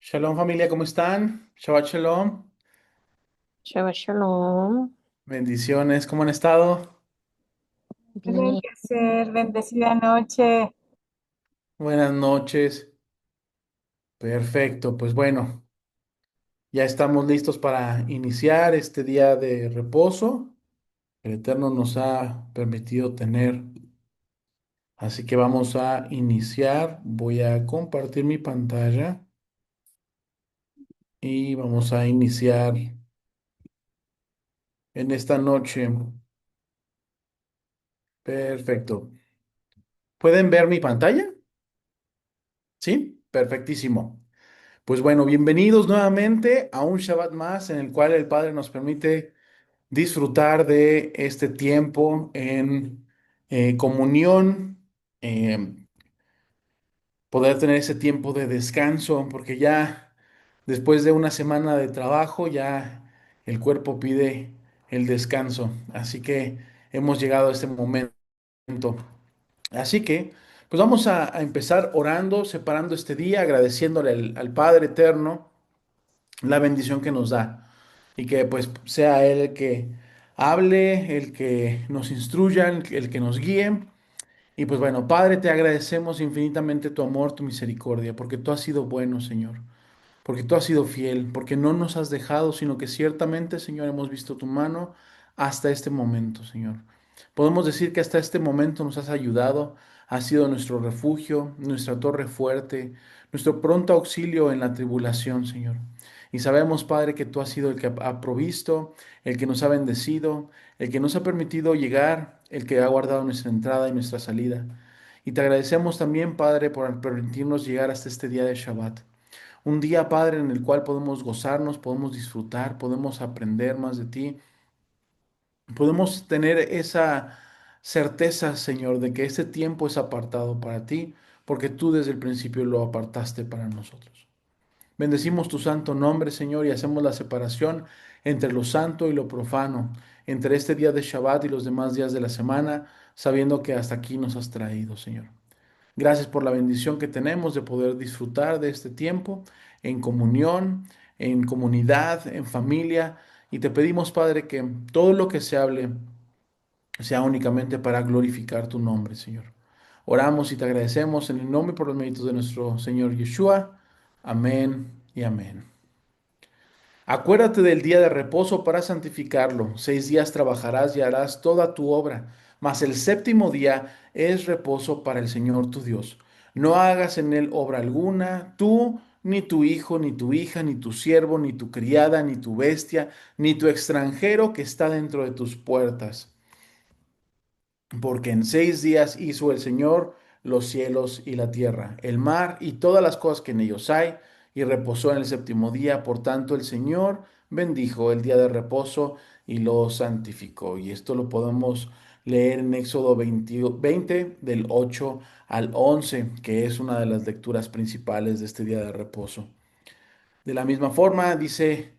Shalom familia, ¿cómo están? Shabbat Shalom. Shabbat Shalom. Bendiciones, ¿cómo han estado? Bien. Ser bendecida noche. Buenas noches. Perfecto, pues bueno, ya estamos listos para iniciar este día de reposo que el Eterno nos ha permitido tener. Así que vamos a iniciar. Voy a compartir mi pantalla y vamos a iniciar en esta noche. Perfecto. ¿Pueden ver mi pantalla? ¿Sí? Perfectísimo. Pues bueno, bienvenidos nuevamente a un Shabbat más en el cual el Padre nos permite disfrutar de este tiempo en comunión, eh, poder tener ese tiempo de descanso, porque ya después de una semana de trabajo ya el cuerpo pide el descanso. Así que hemos llegado a este momento. Así que, pues vamos a empezar orando, separando este día, agradeciéndole al Padre Eterno la bendición que nos da y que pues sea Él el que hable, el que nos instruya, el que nos guíe. Y pues bueno, Padre, te agradecemos infinitamente tu amor, tu misericordia, porque tú has sido bueno, Señor, porque tú has sido fiel, porque no nos has dejado, sino que ciertamente, Señor, hemos visto tu mano hasta este momento, Señor. Podemos decir que hasta este momento nos has ayudado, has sido nuestro refugio, nuestra torre fuerte, nuestro pronto auxilio en la tribulación, Señor. Y sabemos, Padre, que tú has sido el que ha provisto, el que nos ha bendecido, el que nos ha permitido llegar, el que ha guardado nuestra entrada y nuestra salida. Y te agradecemos también, Padre, por permitirnos llegar hasta este día de Shabbat. Un día, Padre, en el cual podemos gozarnos, podemos disfrutar, podemos aprender más de ti, podemos tener esa certeza, Señor, de que este tiempo es apartado para ti, porque tú desde el principio lo apartaste para nosotros. Bendecimos tu santo nombre, Señor, y hacemos la separación entre lo santo y lo profano, entre este día de Shabbat y los demás días de la semana, sabiendo que hasta aquí nos has traído, Señor. Gracias por la bendición que tenemos de poder disfrutar de este tiempo en comunión, en comunidad, en familia. Y te pedimos, Padre, que todo lo que se hable sea únicamente para glorificar tu nombre, Señor. Oramos y te agradecemos en el nombre y por los méritos de nuestro Señor Yeshua. Amén y amén. Acuérdate del día de reposo para santificarlo. 6 días trabajarás y harás toda tu obra, mas el séptimo día es reposo para el Señor tu Dios. No hagas en él obra alguna, tú, ni tu hijo, ni tu hija, ni tu siervo, ni tu criada, ni tu bestia, ni tu extranjero que está dentro de tus puertas. Porque en 6 días hizo el Señor los cielos y la tierra, el mar y todas las cosas que en ellos hay, y reposó en el séptimo día. Por tanto, el Señor bendijo el día de reposo y lo santificó. Y esto lo podemos leer en Éxodo 20 del 8 al 11, que es una de las lecturas principales de este día de reposo. De la misma forma, dice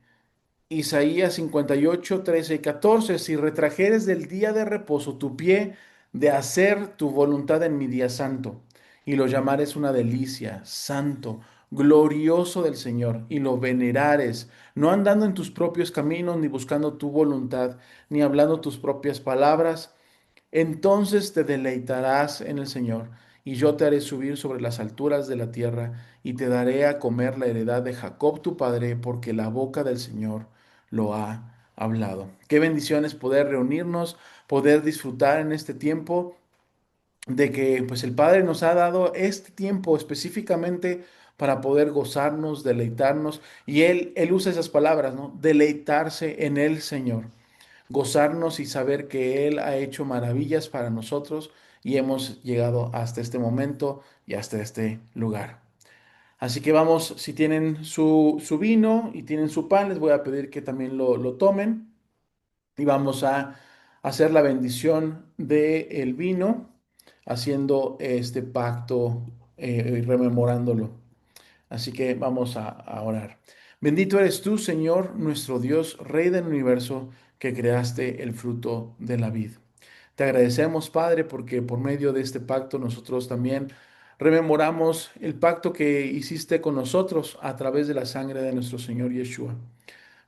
Isaías 58, 13 y 14: si retrajeres del día de reposo tu pie de hacer tu voluntad en mi día santo, y lo llamares una delicia, santo, glorioso del Señor, y lo venerares, no andando en tus propios caminos, ni buscando tu voluntad, ni hablando tus propias palabras, entonces te deleitarás en el Señor, y yo te haré subir sobre las alturas de la tierra, y te daré a comer la heredad de Jacob tu padre, porque la boca del Señor lo ha hablado. Qué bendiciones poder reunirnos, poder disfrutar en este tiempo de que pues el Padre nos ha dado este tiempo específicamente para poder gozarnos, deleitarnos, y Él usa esas palabras, ¿no? Deleitarse en el Señor, gozarnos y saber que Él ha hecho maravillas para nosotros y hemos llegado hasta este momento y hasta este lugar. Así que vamos, si tienen su vino y tienen su pan, les voy a pedir que también lo tomen y vamos a hacer la bendición del vino, haciendo este pacto, rememorándolo. Así que vamos a orar. Bendito eres tú, Señor, nuestro Dios, Rey del universo, que creaste el fruto de la vid. Te agradecemos, Padre, porque por medio de este pacto nosotros también rememoramos el pacto que hiciste con nosotros a través de la sangre de nuestro Señor Yeshua,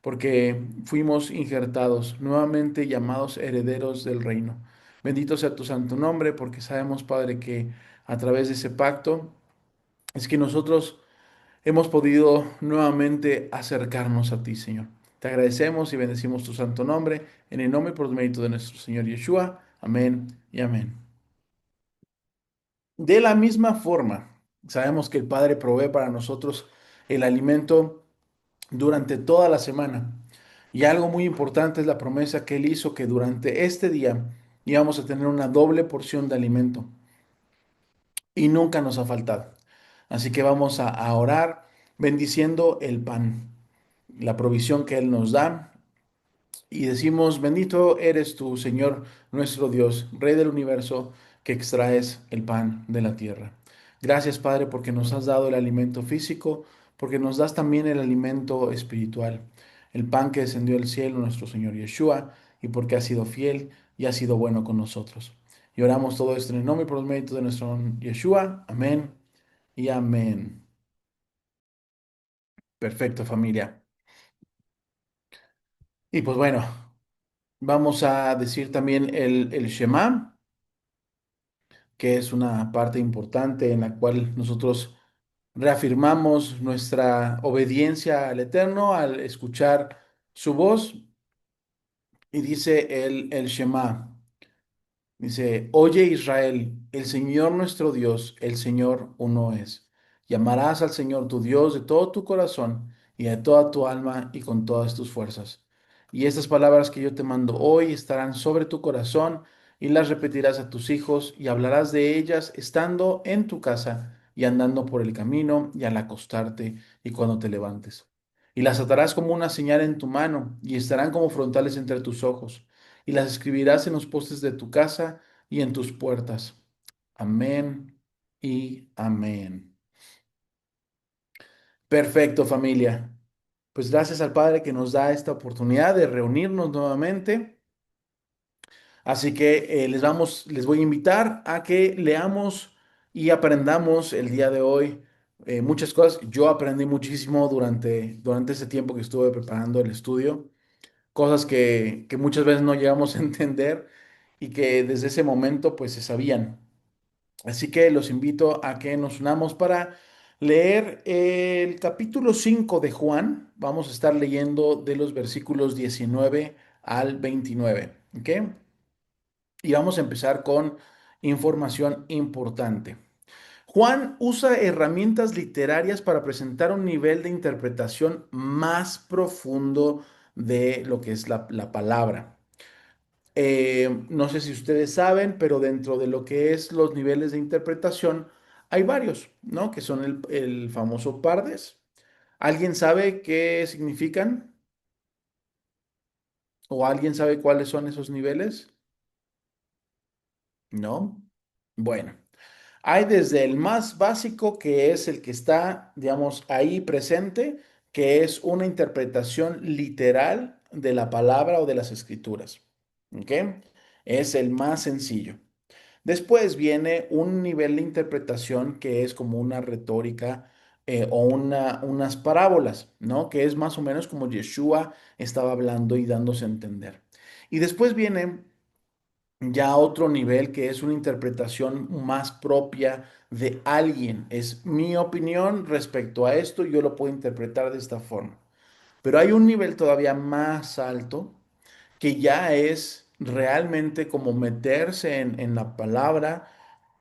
porque fuimos injertados, nuevamente llamados herederos del reino. Bendito sea tu santo nombre, porque sabemos, Padre, que a través de ese pacto es que nosotros hemos podido nuevamente acercarnos a ti, Señor. Te agradecemos y bendecimos tu santo nombre, en el nombre y por el mérito de nuestro Señor Yeshua. Amén y amén. De la misma forma, sabemos que el Padre provee para nosotros el alimento durante toda la semana. Y algo muy importante es la promesa que Él hizo que durante este día íbamos a tener una doble porción de alimento y nunca nos ha faltado. Así que vamos a orar bendiciendo el pan, la provisión que Él nos da y decimos, bendito eres tú, Señor nuestro Dios, Rey del universo, que extraes el pan de la tierra. Gracias, Padre, porque nos has dado el alimento físico, porque nos das también el alimento espiritual, el pan que descendió del cielo, nuestro Señor Yeshua, y porque has sido fiel y has sido bueno con nosotros. Y oramos todo esto en el nombre y por los méritos de nuestro Yeshua. Amén y amén. Perfecto, familia. Y pues bueno, vamos a decir también el Shema, que es una parte importante en la cual nosotros reafirmamos nuestra obediencia al Eterno al escuchar su voz. Y dice el Shema. Dice, oye Israel, el Señor nuestro Dios, el Señor uno es. Llamarás al Señor tu Dios de todo tu corazón y de toda tu alma y con todas tus fuerzas. Y estas palabras que yo te mando hoy estarán sobre tu corazón y las repetirás a tus hijos y hablarás de ellas estando en tu casa y andando por el camino y al acostarte y cuando te levantes. Y las atarás como una señal en tu mano y estarán como frontales entre tus ojos y las escribirás en los postes de tu casa y en tus puertas. Amén y amén. Perfecto, familia. Pues gracias al Padre que nos da esta oportunidad de reunirnos nuevamente. Así que les voy a invitar a que leamos y aprendamos el día de hoy muchas cosas. Yo aprendí muchísimo durante ese tiempo que estuve preparando el estudio, cosas que muchas veces no llegamos a entender y que desde ese momento pues se sabían. Así que los invito a que nos unamos para leer el capítulo 5 de Juan. Vamos a estar leyendo de los versículos 19 al 29, ¿ok? Y vamos a empezar con información importante. Juan usa herramientas literarias para presentar un nivel de interpretación más profundo de lo que es la palabra. No sé si ustedes saben, pero dentro de lo que es los niveles de interpretación hay varios, ¿no? Que son el famoso Pardes. ¿Alguien sabe qué significan? ¿O alguien sabe cuáles son esos niveles? ¿No? Bueno, hay desde el más básico, que es el que está, digamos, ahí presente, que es una interpretación literal de la palabra o de las escrituras. ¿Ok? Es el más sencillo. Después viene un nivel de interpretación que es como una retórica o unas parábolas, ¿no? Que es más o menos como Yeshua estaba hablando y dándose a entender. Y después viene ya otro nivel que es una interpretación más propia de alguien. Es mi opinión respecto a esto, yo lo puedo interpretar de esta forma. Pero hay un nivel todavía más alto que ya es realmente como meterse en la palabra,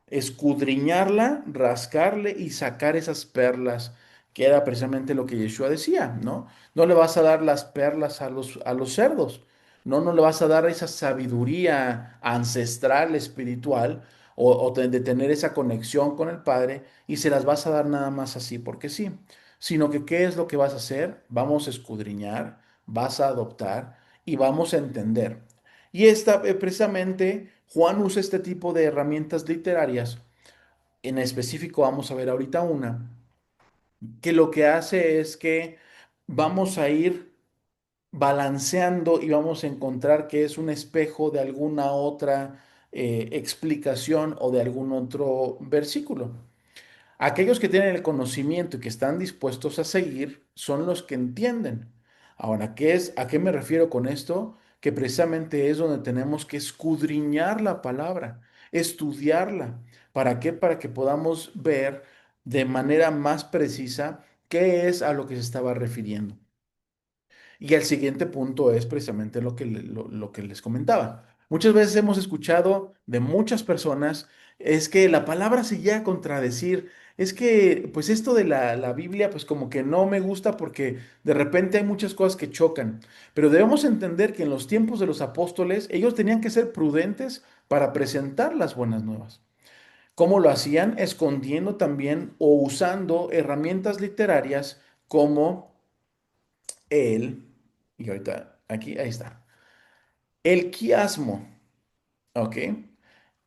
escudriñarla, rascarle y sacar esas perlas, que era precisamente lo que Yeshua decía, ¿no? No le vas a dar las perlas a los cerdos, no le vas a dar esa sabiduría ancestral, espiritual, de tener esa conexión con el Padre y se las vas a dar nada más así, porque sí, sino que ¿qué es lo que vas a hacer? Vamos a escudriñar, vas a adoptar y vamos a entender. Y precisamente Juan usa este tipo de herramientas literarias. En específico vamos a ver ahorita una, que lo que hace es que vamos a ir balanceando y vamos a encontrar que es un espejo de alguna otra explicación o de algún otro versículo. Aquellos que tienen el conocimiento y que están dispuestos a seguir son los que entienden. Ahora, ¿a qué me refiero con esto? Que precisamente es donde tenemos que escudriñar la palabra, estudiarla. ¿Para qué? Para que podamos ver de manera más precisa qué es a lo que se estaba refiriendo. Y el siguiente punto es precisamente lo que les comentaba. Muchas veces hemos escuchado de muchas personas, es que la palabra se llega a contradecir, es que pues esto de la Biblia pues como que no me gusta porque de repente hay muchas cosas que chocan, pero debemos entender que en los tiempos de los apóstoles ellos tenían que ser prudentes para presentar las buenas nuevas. ¿Cómo lo hacían? Escondiendo también o usando herramientas literarias como el, y ahorita aquí, ahí está, el quiasmo, ¿ok?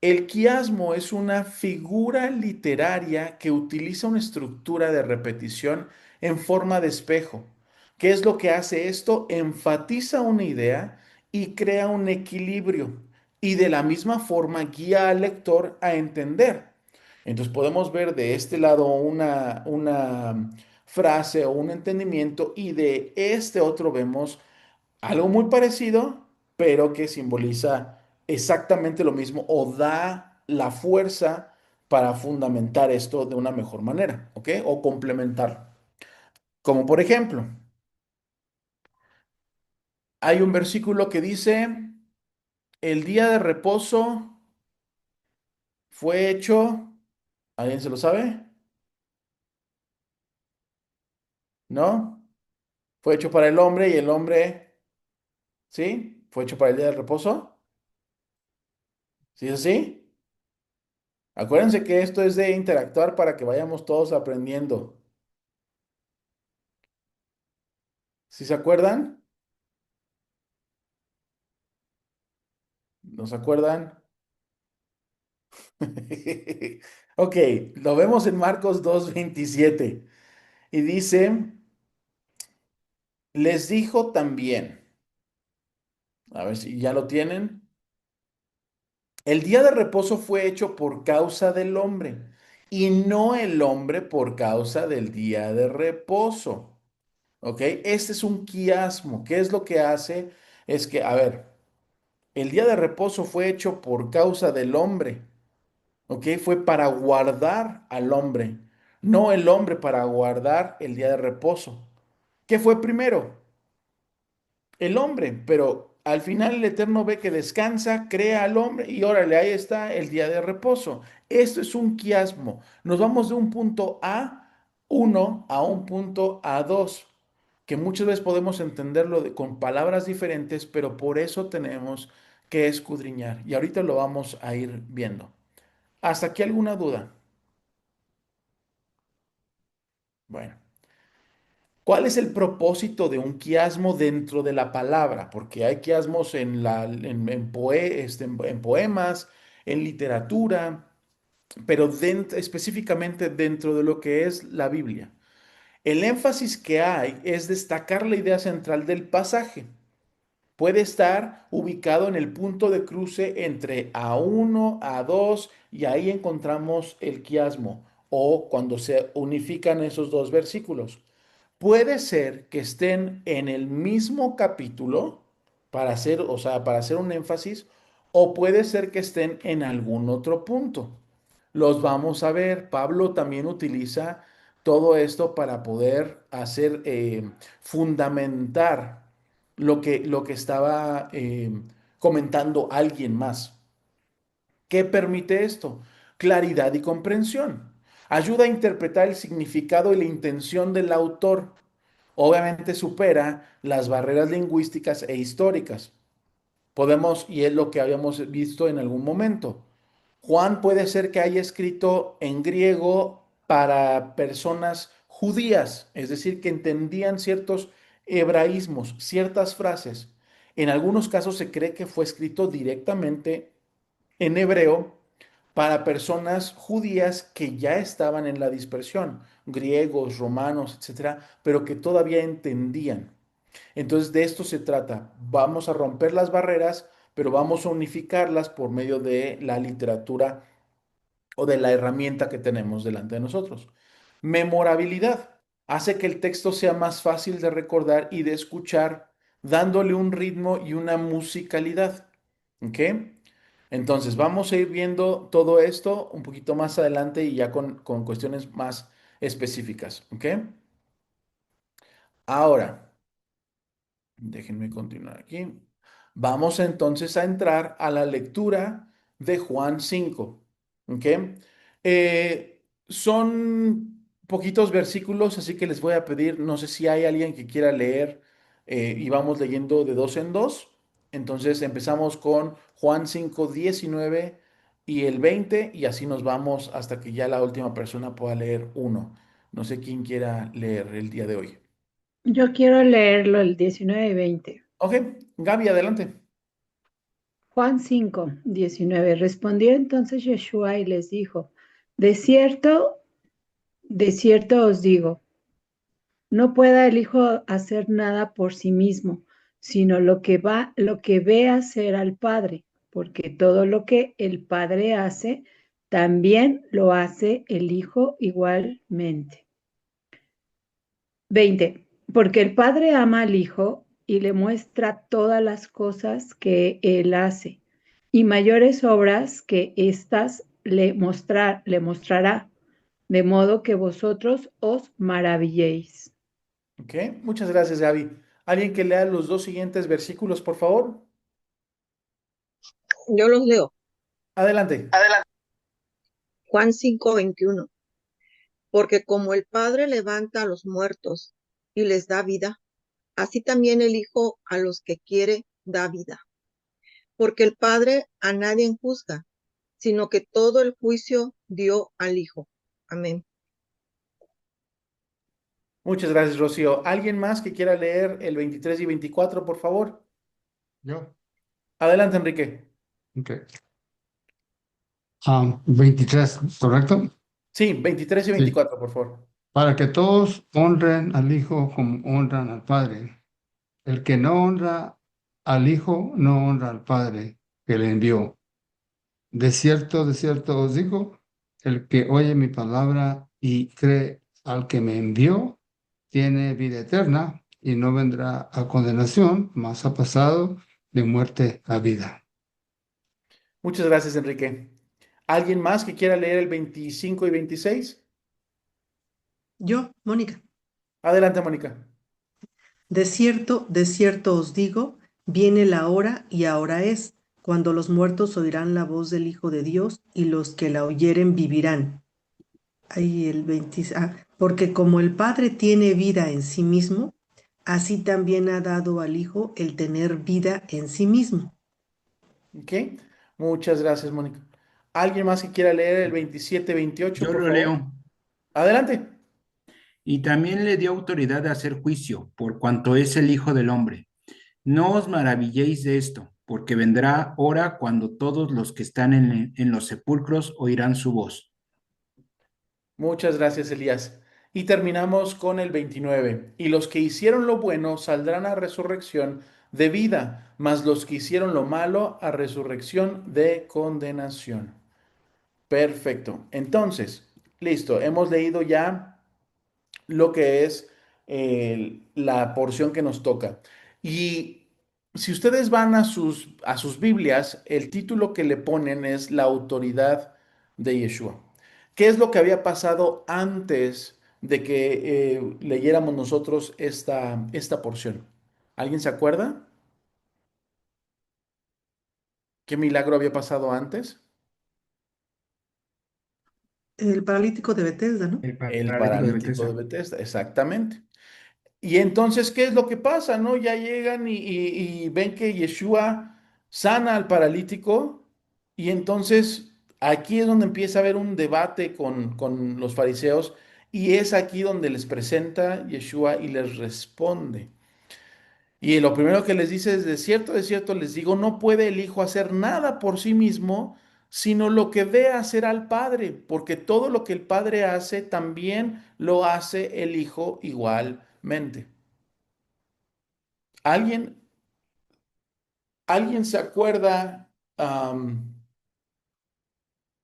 El quiasmo es una figura literaria que utiliza una estructura de repetición en forma de espejo. ¿Qué es lo que hace esto? Enfatiza una idea y crea un equilibrio y de la misma forma guía al lector a entender. Entonces podemos ver de este lado una frase o un entendimiento y de este otro vemos algo muy parecido, pero que simboliza exactamente lo mismo o da la fuerza para fundamentar esto de una mejor manera, ¿ok? O complementarlo. Como por ejemplo, hay un versículo que dice, el día de reposo fue hecho, ¿alguien se lo sabe? ¿No? Fue hecho para el hombre y el hombre, ¿sí? Fue hecho para el día de reposo. ¿Sí es así? Acuérdense que esto es de interactuar para que vayamos todos aprendiendo. ¿Sí se acuerdan? ¿No se acuerdan? Ok, lo vemos en Marcos 2:27 y dice, les dijo también, a ver si ya lo tienen, el día de reposo fue hecho por causa del hombre y no el hombre por causa del día de reposo. ¿Ok? Este es un quiasmo. ¿Qué es lo que hace? Es que, a ver, el día de reposo fue hecho por causa del hombre. ¿Ok? Fue para guardar al hombre, no el hombre para guardar el día de reposo. ¿Qué fue primero? El hombre, pero al final el Eterno ve que descansa, crea al hombre y órale, ahí está el día de reposo. Esto es un quiasmo. Nos vamos de un punto A1 a un punto A2, que muchas veces podemos entenderlo con palabras diferentes, pero por eso tenemos que escudriñar. Y ahorita lo vamos a ir viendo. ¿Hasta aquí alguna duda? Bueno, ¿cuál es el propósito de un quiasmo dentro de la palabra? Porque hay quiasmos en poemas, en literatura, pero específicamente dentro de lo que es la Biblia. El énfasis que hay es destacar la idea central del pasaje. Puede estar ubicado en el punto de cruce entre A1, A2 y ahí encontramos el quiasmo o cuando se unifican esos dos versículos. Puede ser que estén en el mismo capítulo para hacer, o sea, para hacer un énfasis, o puede ser que estén en algún otro punto. Los vamos a ver. Pablo también utiliza todo esto para poder hacer fundamentar lo que estaba comentando alguien más. ¿Qué permite esto? Claridad y comprensión. Ayuda a interpretar el significado y la intención del autor. Obviamente supera las barreras lingüísticas e históricas. Podemos, y es lo que habíamos visto en algún momento. Juan puede ser que haya escrito en griego para personas judías, es decir, que entendían ciertos hebraísmos, ciertas frases. En algunos casos se cree que fue escrito directamente en hebreo para personas judías que ya estaban en la dispersión, griegos, romanos, etcétera, pero que todavía entendían. Entonces, de esto se trata. Vamos a romper las barreras, pero vamos a unificarlas por medio de la literatura o de la herramienta que tenemos delante de nosotros. Memorabilidad hace que el texto sea más fácil de recordar y de escuchar, dándole un ritmo y una musicalidad. ¿Ok? Entonces, vamos a ir viendo todo esto un poquito más adelante y ya con cuestiones más específicas. ¿Ok? Ahora. Déjenme continuar aquí. Vamos entonces a entrar a la lectura de Juan 5. ¿Ok? Son poquitos versículos, así que les voy a pedir, no sé si hay alguien que quiera leer y vamos leyendo de dos en dos. Entonces empezamos con Juan 5 19 y el 20 y así nos vamos hasta que ya la última persona pueda leer uno. No sé quién quiera leer el día de hoy. Yo quiero leerlo el 19 y 20. Ok, Gaby, adelante. Juan 5, 19. Respondió entonces Yeshua y les dijo, de cierto os digo, no pueda el Hijo hacer nada por sí mismo, sino lo que ve hacer al Padre, porque todo lo que el Padre hace, también lo hace el Hijo igualmente. 20. Porque el Padre ama al Hijo y le muestra todas las cosas que Él hace, y mayores obras que éstas le mostrará, de modo que vosotros os maravilléis. Ok, muchas gracias, Gaby. ¿Alguien que lea los dos siguientes versículos, por favor? Yo los leo. Adelante. Adelante. Juan 5:21. Porque como el Padre levanta a los muertos y les da vida, así también el Hijo a los que quiere da vida. Porque el Padre a nadie juzga, sino que todo el juicio dio al Hijo. Amén. Muchas gracias, Rocío. ¿Alguien más que quiera leer el 23 y 24, por favor? Yo. Adelante, Enrique. Ok. 23, ¿correcto? Sí, 23 y Sí. 24, por favor. Para que todos honren al Hijo como honran al Padre. El que no honra al Hijo no honra al Padre que le envió. De cierto os digo, el que oye mi palabra y cree al que me envió, tiene vida eterna y no vendrá a condenación, mas ha pasado de muerte a vida. Muchas gracias, Enrique. ¿Alguien más que quiera leer el 25 y 26? Yo, Mónica, Adelante, Mónica. de cierto os digo, viene la hora y ahora es, cuando los muertos oirán la voz del Hijo de Dios y los que la oyeren vivirán. Ahí el 20, porque como el Padre tiene vida en sí mismo, así también ha dado al Hijo el tener vida en sí mismo. Ok, muchas gracias, Mónica. ¿Alguien más que quiera leer el 27 28, Yo por lo favor? leo. Adelante. Y también le dio autoridad de hacer juicio, por cuanto es el Hijo del Hombre. No os maravilléis de esto, porque vendrá hora cuando todos los que están en los sepulcros oirán su voz. Muchas gracias, Elías. Y terminamos con el 29. Y los que hicieron lo bueno saldrán a resurrección de vida, mas los que hicieron lo malo a resurrección de condenación. Perfecto. Entonces, listo. Hemos leído ya lo que es la porción que nos toca. Y si ustedes van a sus Biblias, el título que le ponen es la autoridad de Yeshua. ¿Qué es lo que había pasado antes de que leyéramos nosotros esta porción? ¿Alguien se acuerda? ¿Qué milagro había pasado antes? El paralítico de Bethesda, ¿no? El El paralítico de paralítico de Betesda. Bethesda, exactamente. Y entonces, ¿qué es lo que pasa, no? Ya llegan y ven que Yeshua sana al paralítico y entonces aquí es donde empieza a haber un debate con los fariseos y es aquí donde les presenta Yeshua y les responde. Y lo primero que les dice es, de cierto les digo, no puede el Hijo hacer nada por sí mismo, sino lo que ve hacer al Padre, porque todo lo que el Padre hace, también lo hace el Hijo igualmente. ¿Alguien, alguien se acuerda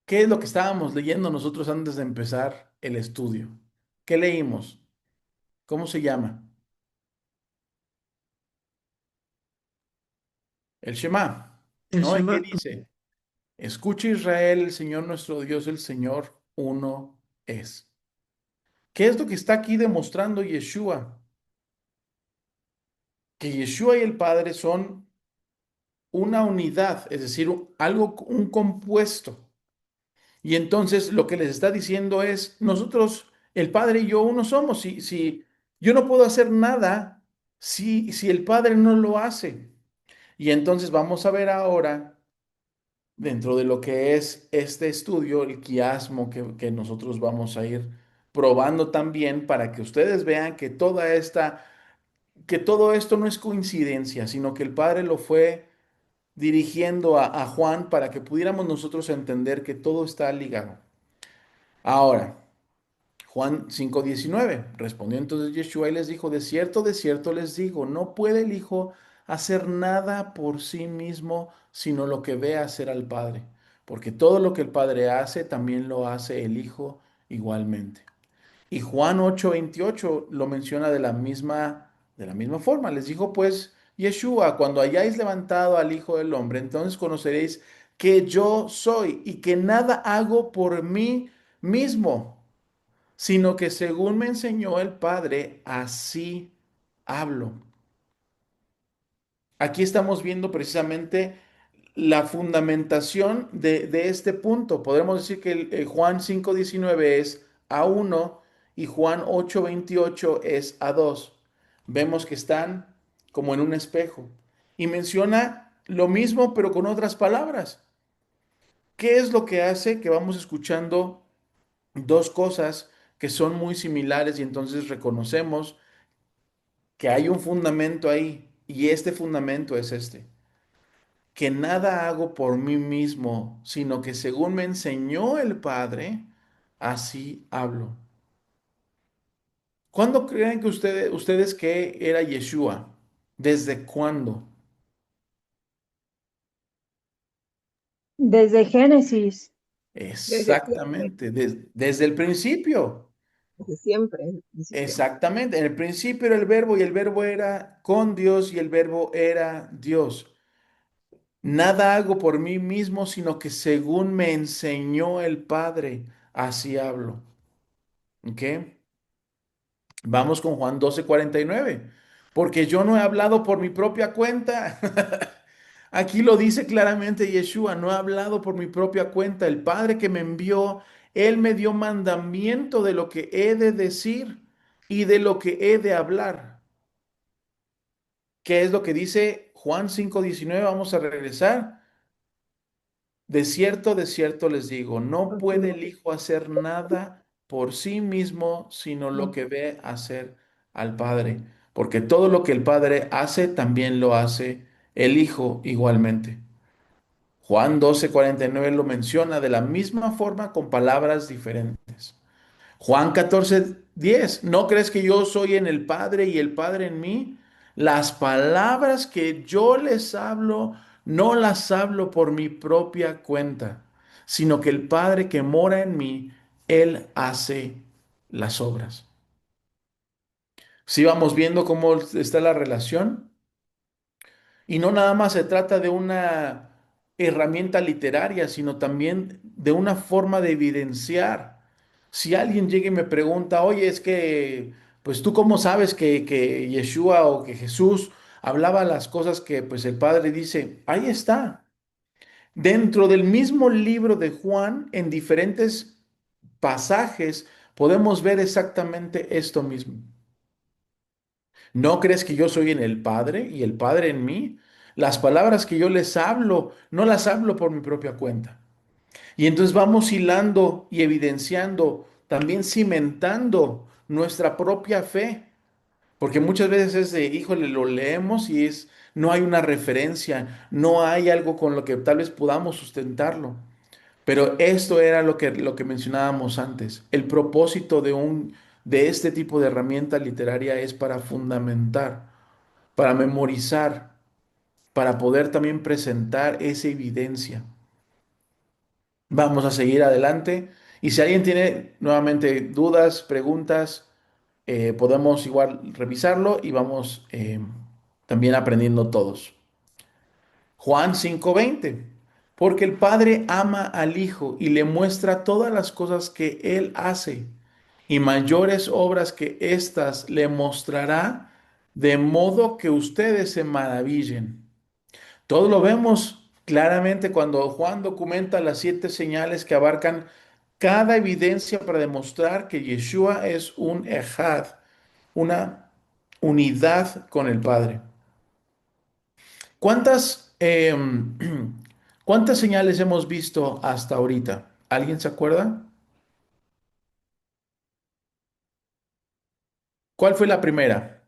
¿Qué es lo que estábamos leyendo nosotros antes de empezar el estudio? ¿Qué leímos? ¿Cómo se llama? El Shema, El ¿no? ¿Y qué Shema. dice? Escucha Israel, el Señor nuestro Dios, el Señor uno es. ¿Qué es lo que está aquí demostrando Yeshua? Que Yeshua y el Padre son una unidad, es decir, algo, un compuesto. Y entonces lo que les está diciendo es, nosotros, el Padre y yo, uno somos. Si yo no puedo hacer nada si el Padre no lo hace. Y entonces vamos a ver ahora, dentro de lo que es este estudio, el quiasmo que nosotros vamos a ir probando también para que ustedes vean que todo esto no es coincidencia, sino que el Padre lo fue dirigiendo a Juan para que pudiéramos nosotros entender que todo está ligado. Ahora, Juan 5:19, respondió entonces Yeshua y les dijo, de cierto les digo, no puede el Hijo hacer nada por sí mismo, sino lo que ve hacer al Padre, porque todo lo que el Padre hace, también lo hace el Hijo igualmente. Y Juan 8:28 lo menciona de la misma forma. Les dijo pues Yeshua, cuando hayáis levantado al Hijo del Hombre, entonces conoceréis que yo soy y que nada hago por mí mismo, sino que según me enseñó el Padre, así hablo. Aquí estamos viendo precisamente la fundamentación de este punto. Podemos decir que el Juan 5:19 es a uno y Juan 8:28 es a dos. Vemos que están como en un espejo. Y menciona lo mismo, pero con otras palabras. ¿Qué es lo que hace que vamos escuchando dos cosas que son muy similares y entonces reconocemos que hay un fundamento ahí? Y este fundamento es este: que nada hago por mí mismo, sino que según me enseñó el Padre, así hablo. ¿Cuándo creen que ustedes que era Yeshua? ¿Desde cuándo? Desde Génesis. Desde siempre, Exactamente, desde el principio. desde siempre, desde el principio. Exactamente, en el principio era el verbo y el verbo era con Dios y el verbo era Dios. Nada hago por mí mismo, sino que según me enseñó el Padre, así hablo. ¿Ok? Vamos con Juan 12:49. Porque yo no he hablado por mi propia cuenta. Aquí lo dice claramente Yeshua, no he hablado por mi propia cuenta. El Padre que me envió, Él me dio mandamiento de lo que he de decir y de lo que he de hablar. ¿Qué es lo que dice Juan 5:19? Vamos a regresar. De cierto les digo, no puede el Hijo hacer nada por sí mismo, sino lo que ve hacer al Padre, porque todo lo que el Padre hace, también lo hace el Hijo igualmente. Juan 12:49 lo menciona de la misma forma con palabras diferentes. Juan 14:10, ¿no crees que yo soy en el Padre y el Padre en mí? Las palabras que yo les hablo, no las hablo por mi propia cuenta, sino que el Padre que mora en mí, Él hace las obras. Si vamos viendo cómo está la relación, y no nada más se trata de una herramienta literaria, sino también de una forma de evidenciar. Si alguien llega y me pregunta, oye, es que, pues tú cómo sabes que Yeshua o que Jesús hablaba las cosas que pues el Padre dice, ahí está. Dentro del mismo libro de Juan, en diferentes pasajes, podemos ver exactamente esto mismo. ¿No crees que yo soy en el Padre y el Padre en mí? Las palabras que yo les hablo, no las hablo por mi propia cuenta. Y entonces vamos hilando y evidenciando, también cimentando nuestra propia fe. Porque muchas veces es de, híjole, lo leemos y no hay una referencia, no hay algo con lo que tal vez podamos sustentarlo. Pero esto era lo que mencionábamos antes. El propósito de este tipo de herramienta literaria es para fundamentar, para memorizar, para poder también presentar esa evidencia. Vamos a seguir adelante. Y si alguien tiene nuevamente dudas, preguntas, podemos igual revisarlo y vamos también aprendiendo todos. Juan 5:20. Porque el Padre ama al Hijo y le muestra todas las cosas que Él hace, y mayores obras que éstas le mostrará, de modo que ustedes se maravillen. Todo lo vemos claramente cuando Juan documenta las 7 señales que abarcan cada evidencia para demostrar que Yeshua es un ejad, una unidad con el Padre. ¿Cuántas señales hemos visto hasta ahorita? ¿Alguien se acuerda? ¿Cuál fue la primera?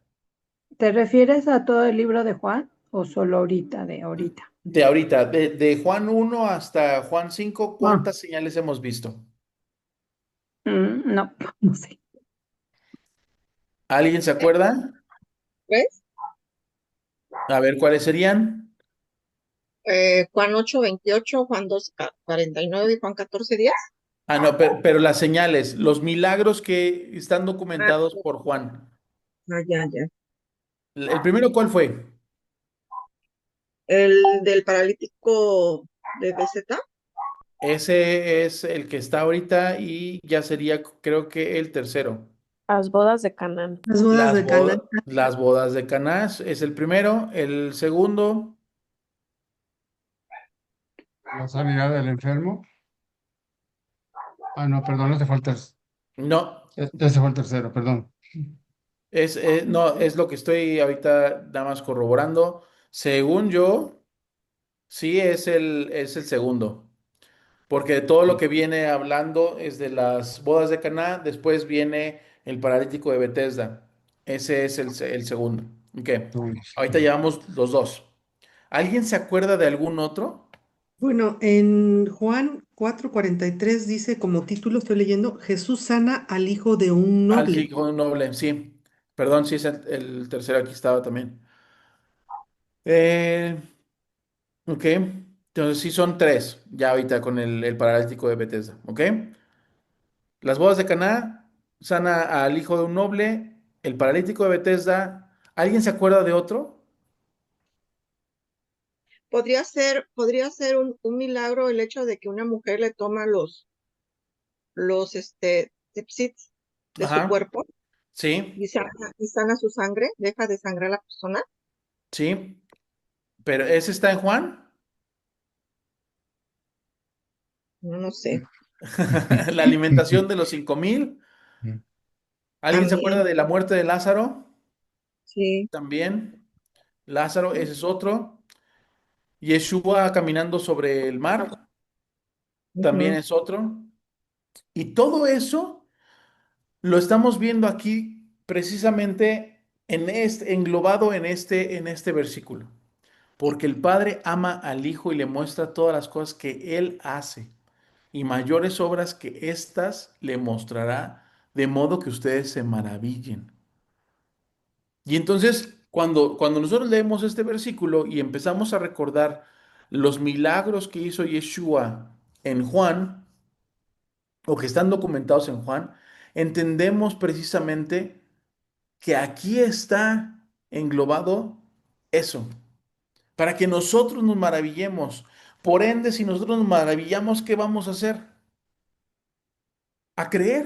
¿Te refieres a todo el libro de Juan o solo ahorita, de ahorita? De ahorita, de Juan 1 hasta Juan 5, Ah, ¿cuántas señales hemos visto? no, no sé. ¿Alguien se acuerda? ¿Ves? A ver, ¿cuáles serían? Juan 8:28, Juan 2:49 y Juan 14:10. Ah, no, pero las señales, los milagros que están Ah, documentados por Juan. ya, ya. ¿El primero cuál fue? El del paralítico de Bethesda. Ese es el que está ahorita y ya sería, creo que el tercero. Las bodas de Canaán. Las bodas de Cana. Las bodas de Caná es el primero. El segundo, La sanidad del enfermo. Ah, no, perdón, ese fue no, ese fue el tercero, perdón. no, es lo que estoy ahorita nada más corroborando. Según yo, sí es el segundo. Porque todo lo que viene hablando es de las bodas de Caná, después viene el paralítico de Bethesda. Ese es el segundo. Ok, ahorita llevamos los dos. ¿Alguien se acuerda de algún otro? Bueno, en Juan 4:43 dice como título, estoy leyendo, Jesús sana al hijo de un Al noble. hijo noble, sí. Perdón, sí es el tercero, aquí estaba también. Eh, ok, entonces sí son tres, ya ahorita con el paralítico de Bethesda, ¿ok? Las bodas de Caná sana al hijo de un noble, el paralítico de Bethesda. ¿Alguien se acuerda de otro? Podría ser un milagro el hecho de que una mujer le toma los tepsits de su Ajá, cuerpo sí, y sana su sangre, deja de sangrar a la persona. sí, pero ¿ese está en Juan? No, no sé. La alimentación de los 5,000. ¿Alguien se También, acuerda de la muerte de Lázaro? sí. También. Lázaro, ese es otro. Yeshua caminando sobre el mar, también Ujú. es otro. Y todo eso lo estamos viendo aquí precisamente englobado en este versículo. Porque el Padre ama al Hijo y le muestra todas las cosas que Él hace, y mayores obras que éstas le mostrará, de modo que ustedes se maravillen. Y entonces, cuando nosotros leemos este versículo y empezamos a recordar los milagros que hizo Yeshua en Juan, o que están documentados en Juan, entendemos precisamente que aquí está englobado eso, para que nosotros nos maravillemos. Por ende, si nosotros nos maravillamos, ¿qué vamos a hacer? A creer.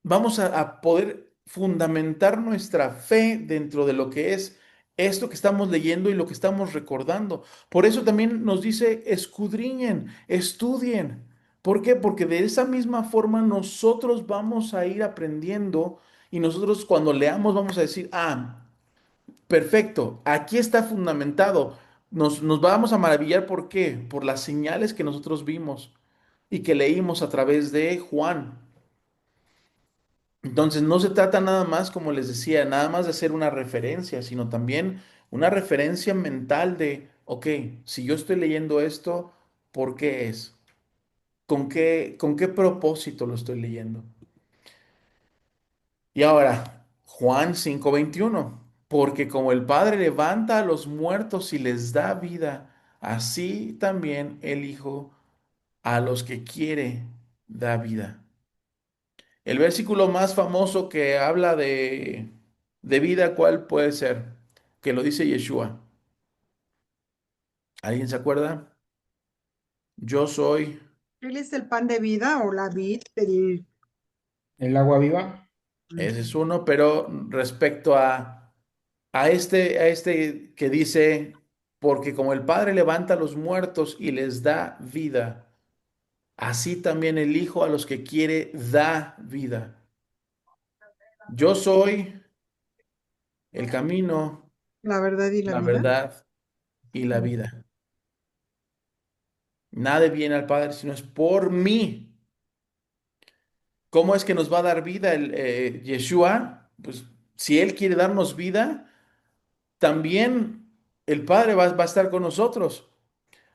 Vamos a poder fundamentar nuestra fe dentro de lo que es esto que estamos leyendo y lo que estamos recordando. Por eso también nos dice, escudriñen, estudien. ¿Por qué? Porque de esa misma forma nosotros vamos a ir aprendiendo, y nosotros cuando leamos vamos a decir, ah, perfecto, aquí está fundamentado. Nos vamos a maravillar. ¿Por qué? Por las señales que nosotros vimos y que leímos a través de Juan. Entonces, no se trata nada más, como les decía, nada más de hacer una referencia, sino también una referencia mental de, ok, si yo estoy leyendo esto, ¿por qué es? ¿Con qué propósito lo estoy leyendo? Y ahora, Juan 5:21, porque como el Padre levanta a los muertos y les da vida, así también el Hijo a los que quiere da vida. El versículo más famoso que habla de vida, ¿cuál puede ser? Que lo dice Yeshua. ¿Alguien se acuerda? Yo soy, Él es el pan de vida o la vid, ¿El agua viva? ese es uno, pero respecto a este que dice, porque como el Padre levanta a los muertos y les da vida, así también el Hijo a los que quiere da vida. Yo soy el camino, la verdad y la la vida. verdad y la vida. Nadie viene al Padre si no es por mí. ¿Cómo es que nos va a dar vida el Yeshua? Pues si Él quiere darnos vida, también el Padre va a estar con nosotros.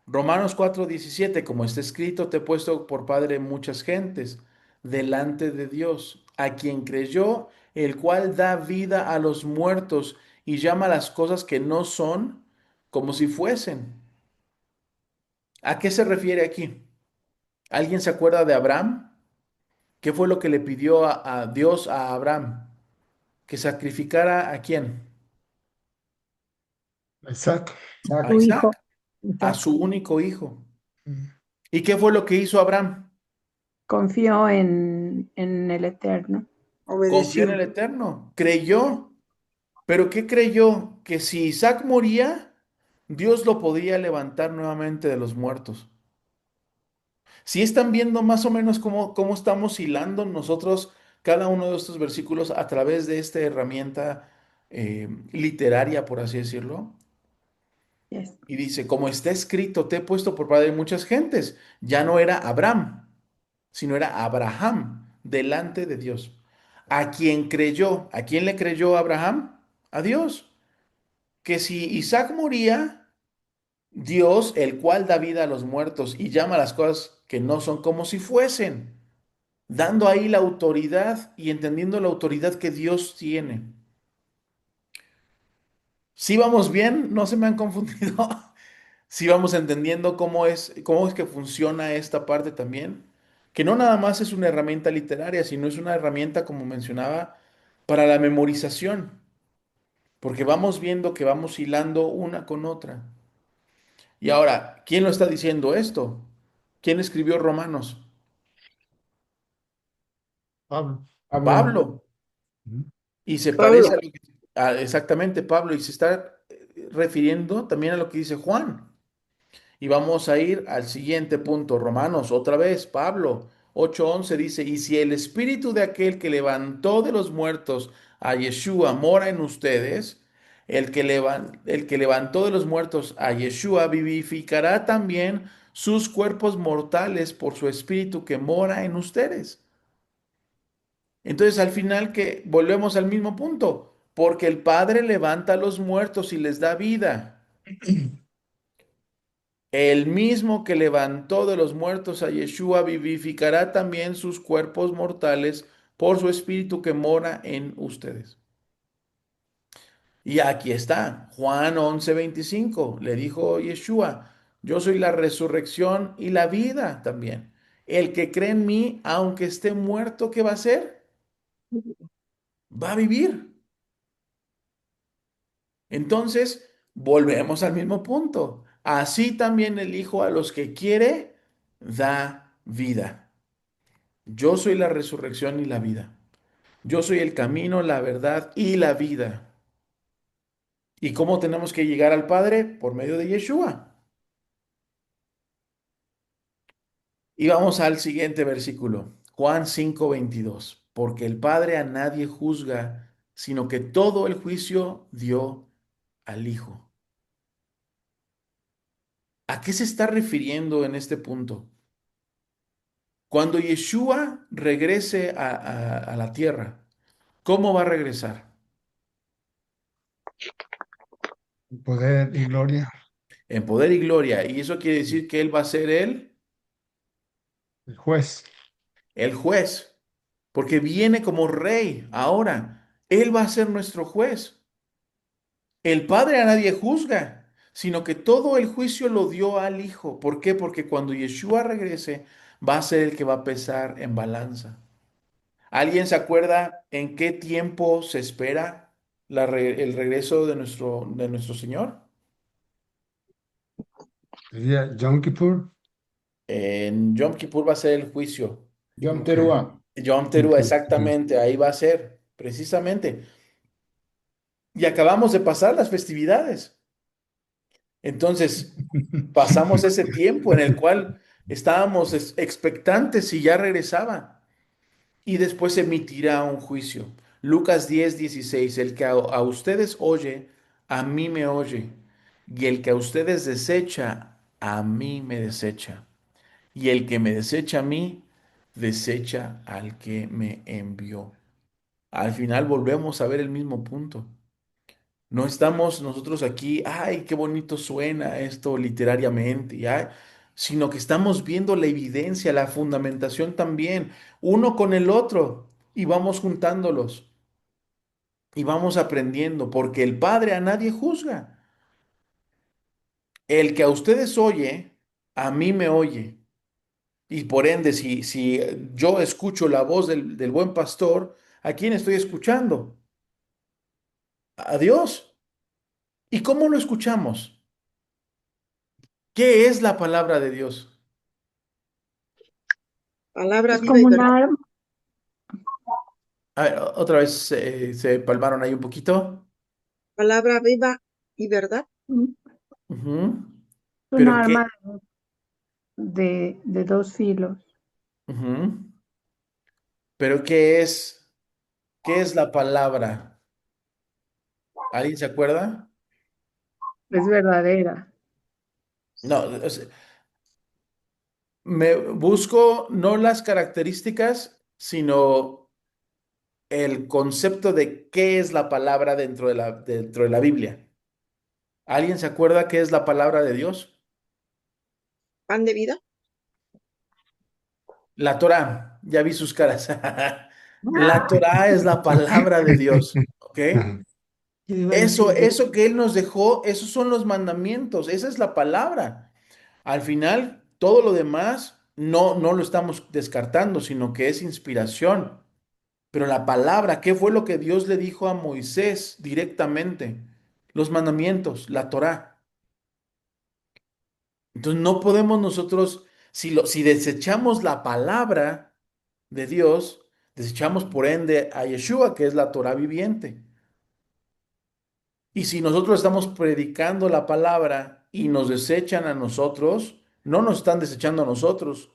Romanos 4:17, como está escrito, te he puesto por padre de muchas gentes delante de Dios, a quien creyó, el cual da vida a los muertos y llama las cosas que no son como si fuesen. ¿A qué se refiere aquí? ¿Alguien se acuerda de Abraham? ¿Qué fue lo que le pidió a Dios a Abraham? Que sacrificara ¿a quién? Isaac. A Tu Isaac. Isaac, hijo, a Isaac. su único hijo. Mm. ¿Y qué fue lo que hizo Abraham? Confío en el Eterno. Confió en Obedeció. el Eterno, creyó. ¿Pero qué creyó? Que si Isaac moría, Dios lo podía levantar nuevamente de los muertos. Si están viendo más o menos cómo estamos hilando nosotros cada uno de estos versículos a través de esta herramienta literaria, por así decirlo. Yes. Y dice, como está escrito, te he puesto por padre de muchas gentes. Ya no era Abraham, sino era Abraham delante de Dios. A quien creyó, ¿a quién le creyó Abraham? A Dios. Que si Isaac moría, Dios, el cual da vida a los muertos y llama a las cosas que no son como si fuesen, dando ahí la autoridad y entendiendo la autoridad que Dios tiene. Si vamos bien, no se me han confundido. Si vamos entendiendo cómo es que funciona esta parte también, que no nada más es una herramienta literaria, sino es una herramienta, como mencionaba, para la memorización, porque vamos viendo que vamos hilando una con otra. Y ahora, ¿quién lo está diciendo esto? ¿Quién escribió Romanos? Pablo. Pablo. Pablo. Mm. Y se parece Pablo, exactamente Pablo y se está refiriendo también a lo que dice Juan. Y vamos a ir al siguiente punto, Romanos, otra vez, Pablo 8:11 dice, y si el espíritu de aquel que levantó de los muertos a Yeshua mora en ustedes, el que levantó de los muertos a Yeshua vivificará también sus cuerpos mortales por su espíritu que mora en ustedes. Entonces, al final que volvemos al mismo punto, porque el Padre levanta a los muertos y les da vida. El mismo que levantó de los muertos a Yeshua vivificará también sus cuerpos mortales por su espíritu que mora en ustedes. Y aquí está, Juan 11:25, le dijo Yeshua, yo soy la resurrección y la vida también. El que cree en mí, aunque esté muerto, ¿qué va a hacer? Va a vivir. Entonces, volvemos al mismo punto. Así también el Hijo a los que quiere, da vida. Yo soy la resurrección y la vida. Yo soy el camino, la verdad y la vida. ¿Y cómo tenemos que llegar al Padre? Por medio de Yeshua. Y vamos al siguiente versículo, Juan 5:22. Porque el Padre a nadie juzga, sino que todo el juicio dio al Hijo. ¿A qué se está refiriendo en este punto? Cuando Yeshua regrese a la tierra, ¿cómo va a regresar? Poder y gloria. En poder y gloria. Y eso quiere decir que Él va a ser El juez. el juez, porque viene como rey. Ahora, Él va a ser nuestro juez. El Padre a nadie juzga, sino que todo el juicio lo dio al Hijo. ¿Por qué? Porque cuando Yeshua regrese, va a ser el que va a pesar en balanza. ¿Alguien se acuerda en qué tiempo se espera el regreso de nuestro Señor? Sería Yom Kippur. En Yom Kippur va a ser el juicio. Yom Ok, Teruah. Yom ok. Teruah, exactamente, ahí va a ser, precisamente. Y acabamos de pasar las festividades. Entonces, pasamos ese tiempo en el cual estábamos expectantes si ya regresaba. Y después se emitirá un juicio. Lucas 10:16, el que a ustedes oye, a mí me oye. Y el que a ustedes desecha, a mí me desecha. Y el que me desecha a mí, desecha al que me envió. Al final volvemos a ver el mismo punto. No estamos nosotros aquí, ay, qué bonito suena esto literariamente, ya, sino que estamos viendo la evidencia, la fundamentación también, uno con el otro, y vamos juntándolos y vamos aprendiendo, porque el Padre a nadie juzga. El que a ustedes oye, a mí me oye. Y por ende, si yo escucho la voz del buen pastor, ¿a quién estoy escuchando? A Dios. ¿Y cómo lo escuchamos? ¿Qué es la palabra de Dios? Palabra Es viva y como un verdad. arma, A ver, otra vez se palmaron ahí un poquito. Palabra viva y verdad. un Ujú. un Pero arma qué, de dos filos. ujú. Pero qué es la palabra? ¿Alguien se acuerda? Es verdadera. No, me busco no las características, sino el concepto de qué es la palabra dentro de la Biblia. ¿Alguien se acuerda qué es la palabra de Dios? Pan de vida. La Torá, ya vi sus caras. La Torá es la palabra de Dios, ¿ok? Yo iba a Eso, decir de, eso que Él nos dejó, esos son los mandamientos, esa es la palabra. Al final, todo lo demás no lo estamos descartando, sino que es inspiración. Pero la palabra, ¿qué fue lo que Dios le dijo a Moisés directamente? Los mandamientos, la Torá. Entonces no podemos nosotros, si desechamos la palabra de Dios, desechamos por ende a Yeshua, que es la Torá viviente. Y si nosotros estamos predicando la palabra y nos desechan a nosotros, no nos están desechando a nosotros.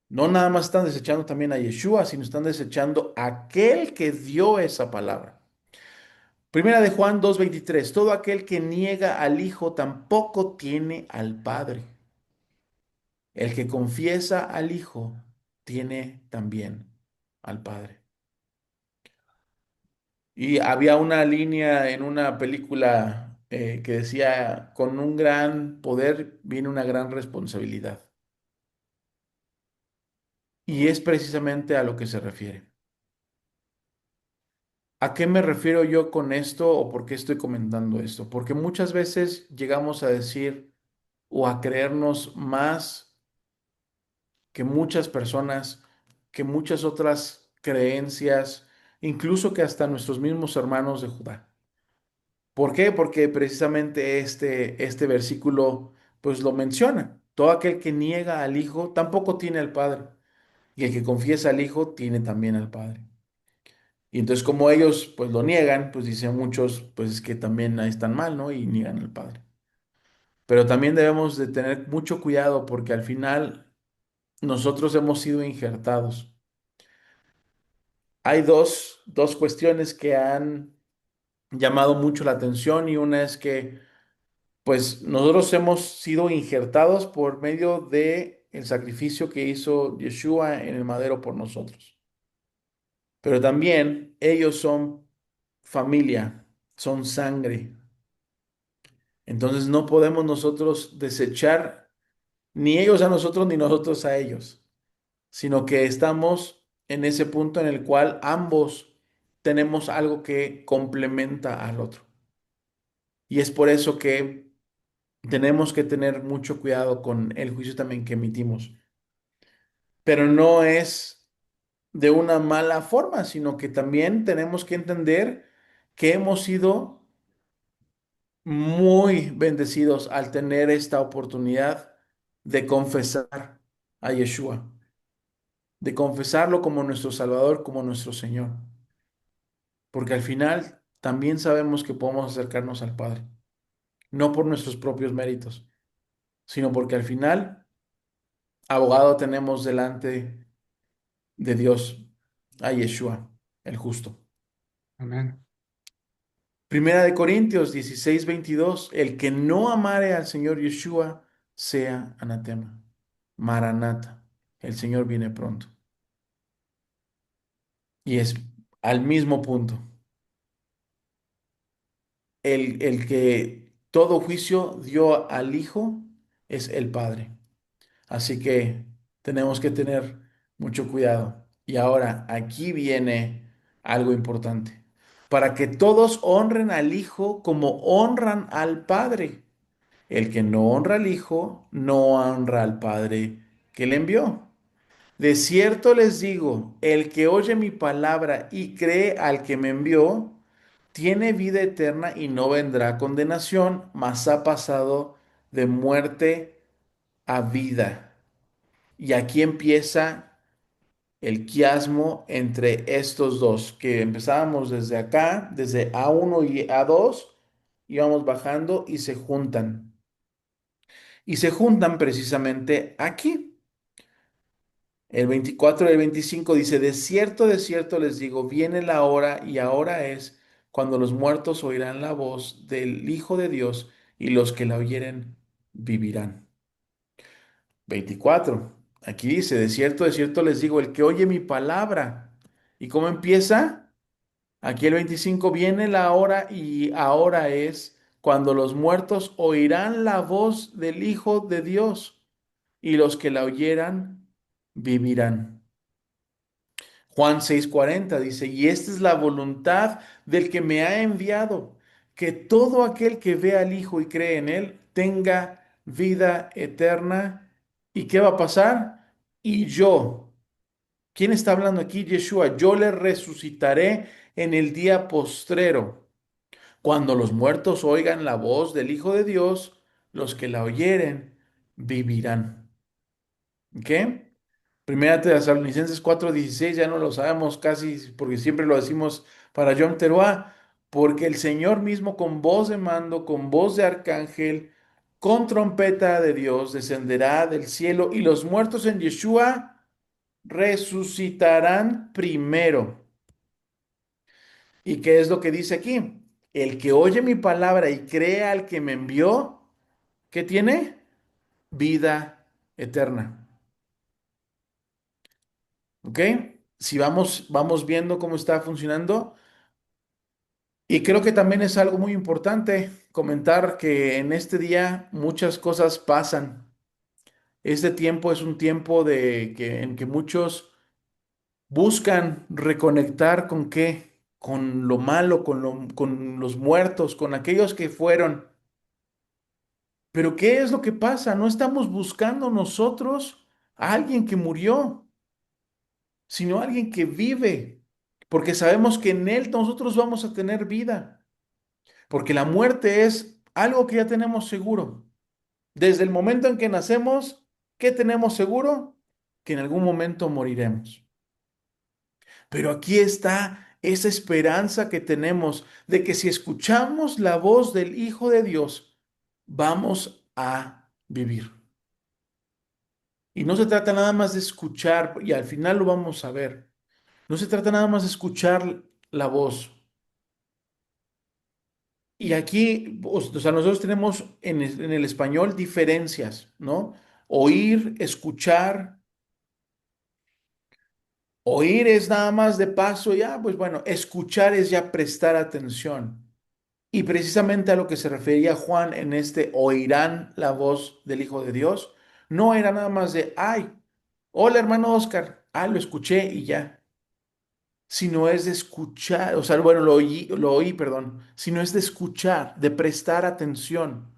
No nada más están desechando también a Yeshua, sino están desechando a aquel que dio esa palabra. Primera de Juan 2:23, todo aquel que niega al Hijo tampoco tiene al Padre. El que confiesa al Hijo tiene también al Padre. Y había una línea en una película que decía, con un gran poder viene una gran responsabilidad. Y es precisamente a lo que se refiere. ¿A qué me refiero yo con esto o por qué estoy comentando esto? Porque muchas veces llegamos a decir o a creernos más que muchas personas, que muchas otras creencias, incluso que hasta nuestros mismos hermanos de Judá. ¿Por qué? Porque precisamente este versículo pues lo menciona. Todo aquel que niega al Hijo tampoco tiene al Padre. Y el que confiesa al Hijo tiene también al Padre. Y entonces como ellos pues lo niegan, pues dicen muchos pues es que también ahí están mal, ¿no? Y niegan al Padre. Pero también debemos de tener mucho cuidado porque al final nosotros hemos sido injertados. Hay dos cuestiones que han llamado mucho la atención y una es que pues nosotros hemos sido injertados por medio de el sacrificio que hizo Yeshua en el madero por nosotros. Pero también ellos son familia, son sangre. Entonces no podemos nosotros desechar ni ellos a nosotros ni nosotros a ellos, sino que estamos en ese punto en el cual ambos tenemos algo que complementa al otro. Y es por eso que tenemos que tener mucho cuidado con el juicio también que emitimos, pero no es de una mala forma, sino que también tenemos que entender que hemos sido muy bendecidos al tener esta oportunidad de confesar a Yeshua, de confesarlo como nuestro Salvador, como nuestro Señor, porque al final también sabemos que podemos acercarnos al Padre, no por nuestros propios méritos, sino porque al final abogado tenemos delante de Dios a Yeshua, el justo. Amén. Primera de Corintios 16:22, el que no amare al Señor Yeshua sea anatema. Maranata, el Señor viene pronto. Y es al mismo punto, el que todo juicio dio al Hijo es el Padre. Así que tenemos que tener mucho cuidado. Y ahora, aquí viene algo importante. Para que todos honren al Hijo como honran al Padre. El que no honra al Hijo, no honra al Padre que le envió. De cierto les digo, el que oye mi palabra y cree al que me envió, tiene vida eterna y no vendrá a condenación, mas ha pasado de muerte a vida. Y aquí empieza el quiasmo entre estos dos, que empezábamos desde acá, desde A1 y A2, íbamos bajando y se juntan. Y se juntan precisamente aquí. El 24 y el 25 dice, de cierto les digo, viene la hora y ahora es cuando los muertos oirán la voz del Hijo de Dios y los que la oyeren vivirán. 24. Aquí dice, de cierto les digo, el que oye mi palabra. ¿Y cómo empieza? Aquí el 25, viene la hora y ahora es cuando los muertos oirán la voz del Hijo de Dios y los que la oyeran vivirán. Juan 6:40 dice, y esta es la voluntad del que me ha enviado, que todo aquel que ve al Hijo y cree en él tenga vida eterna. ¿Y qué va a pasar? Y yo, ¿quién está hablando aquí? Yeshua, yo le resucitaré en el día postrero. Cuando los muertos oigan la voz del Hijo de Dios, los que la oyeren vivirán. ¿Qué? Primera de Tesalonicenses 4:16, ya no lo sabemos casi porque siempre lo decimos para Yom Teruah, porque el Señor mismo con voz de mando, con voz de arcángel, con trompeta de Dios descenderá del cielo y los muertos en Yeshua resucitarán primero. ¿Y qué es lo que dice aquí? El que oye mi palabra y crea al que me envió, ¿qué tiene? Vida eterna. ¿Ok? Si vamos viendo cómo está funcionando. Y creo que también es algo muy importante comentar que en este día muchas cosas pasan. Este tiempo es un tiempo en que muchos buscan reconectar con qué, con lo malo, con los muertos, con aquellos que fueron. Pero ¿qué es lo que pasa? No estamos buscando nosotros a alguien que murió, sino a alguien que vive, porque sabemos que en él nosotros vamos a tener vida, porque la muerte es algo que ya tenemos seguro. Desde el momento en que nacemos, ¿qué tenemos seguro? Que en algún momento moriremos. Pero aquí está esa esperanza que tenemos de que si escuchamos la voz del Hijo de Dios, vamos a vivir. Y no se trata nada más de escuchar, y al final lo vamos a ver. No se trata nada más de escuchar la voz. Y aquí, o sea, nosotros tenemos en el español diferencias, ¿no? Oír, escuchar. Oír es nada más de paso, ya, pues bueno, escuchar es ya prestar atención. Y precisamente a lo que se refería Juan en este oirán la voz del Hijo de Dios, no era nada más de, ay, hola hermano Oscar, lo escuché y ya, sino es de escuchar, o sea, bueno, lo oí, perdón, sino es de escuchar, de prestar atención.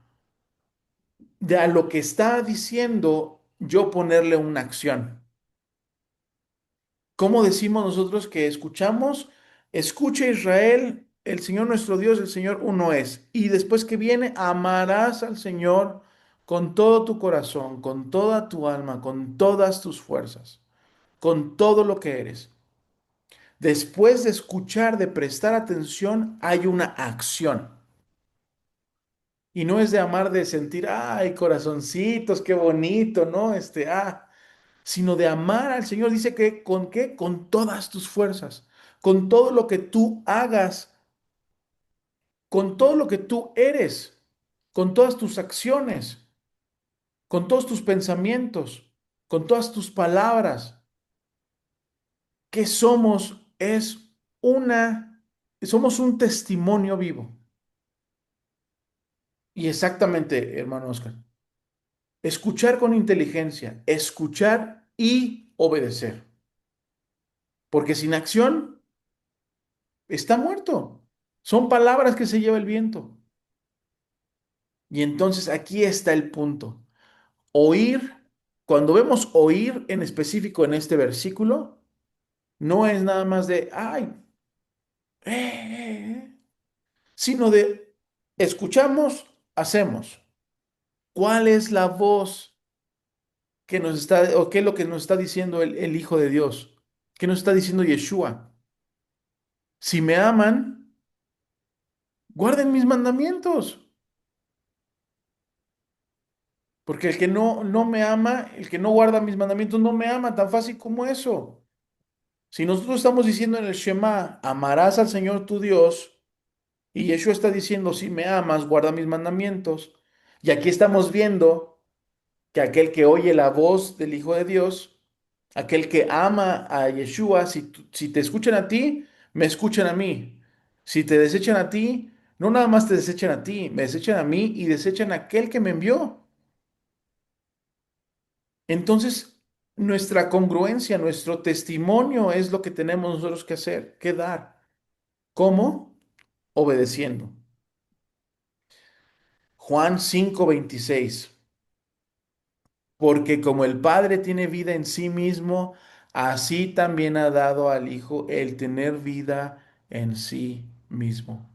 de a lo que está diciendo yo ponerle una acción. ¿Cómo decimos nosotros que escuchamos? Escucha Israel, el Señor nuestro Dios, el Señor uno es. Y después que viene, amarás al Señor con todo tu corazón, con toda tu alma, con todas tus fuerzas, con todo lo que eres. Después de escuchar, de prestar atención, hay una acción. Y no es de amar, de sentir, ay, corazoncitos, qué bonito, ¿no? Sino de amar al Señor. Dice que con qué, con todas tus fuerzas, con todo lo que tú hagas, con todo lo que tú eres, con todas tus acciones, con todos tus pensamientos, con todas tus palabras. Que somos es somos un testimonio vivo. Y exactamente, hermano Oscar, escuchar con inteligencia, escuchar y obedecer. Porque sin acción está muerto. Son palabras que se lleva el viento. Y entonces aquí está el punto. Oír, cuando vemos oír en específico en este versículo, no es nada más de, ay, sino de escuchamos, hacemos. ¿Cuál es la voz que nos está, o qué es lo que nos está diciendo el Hijo de Dios? ¿Qué nos está diciendo Yeshua? Si me aman, guarden mis mandamientos. Porque el que no me ama, el que no guarda mis mandamientos, no me ama, tan fácil como eso. Si nosotros estamos diciendo en el Shema, amarás al Señor tu Dios, y Yeshua está diciendo, si me amas, guarda mis mandamientos. Y aquí estamos viendo que aquel que oye la voz del Hijo de Dios, aquel que ama a Yeshua, si te escuchan a ti, me escuchan a mí. Si te desechan a ti, no nada más te desechan a ti, me desechan a mí y desechan a aquel que me envió. Entonces, nuestra congruencia, nuestro testimonio es lo que tenemos nosotros que hacer, que dar. ¿Cómo? Obedeciendo. Juan 5:26. Porque como el Padre tiene vida en sí mismo, así también ha dado al Hijo el tener vida en sí mismo.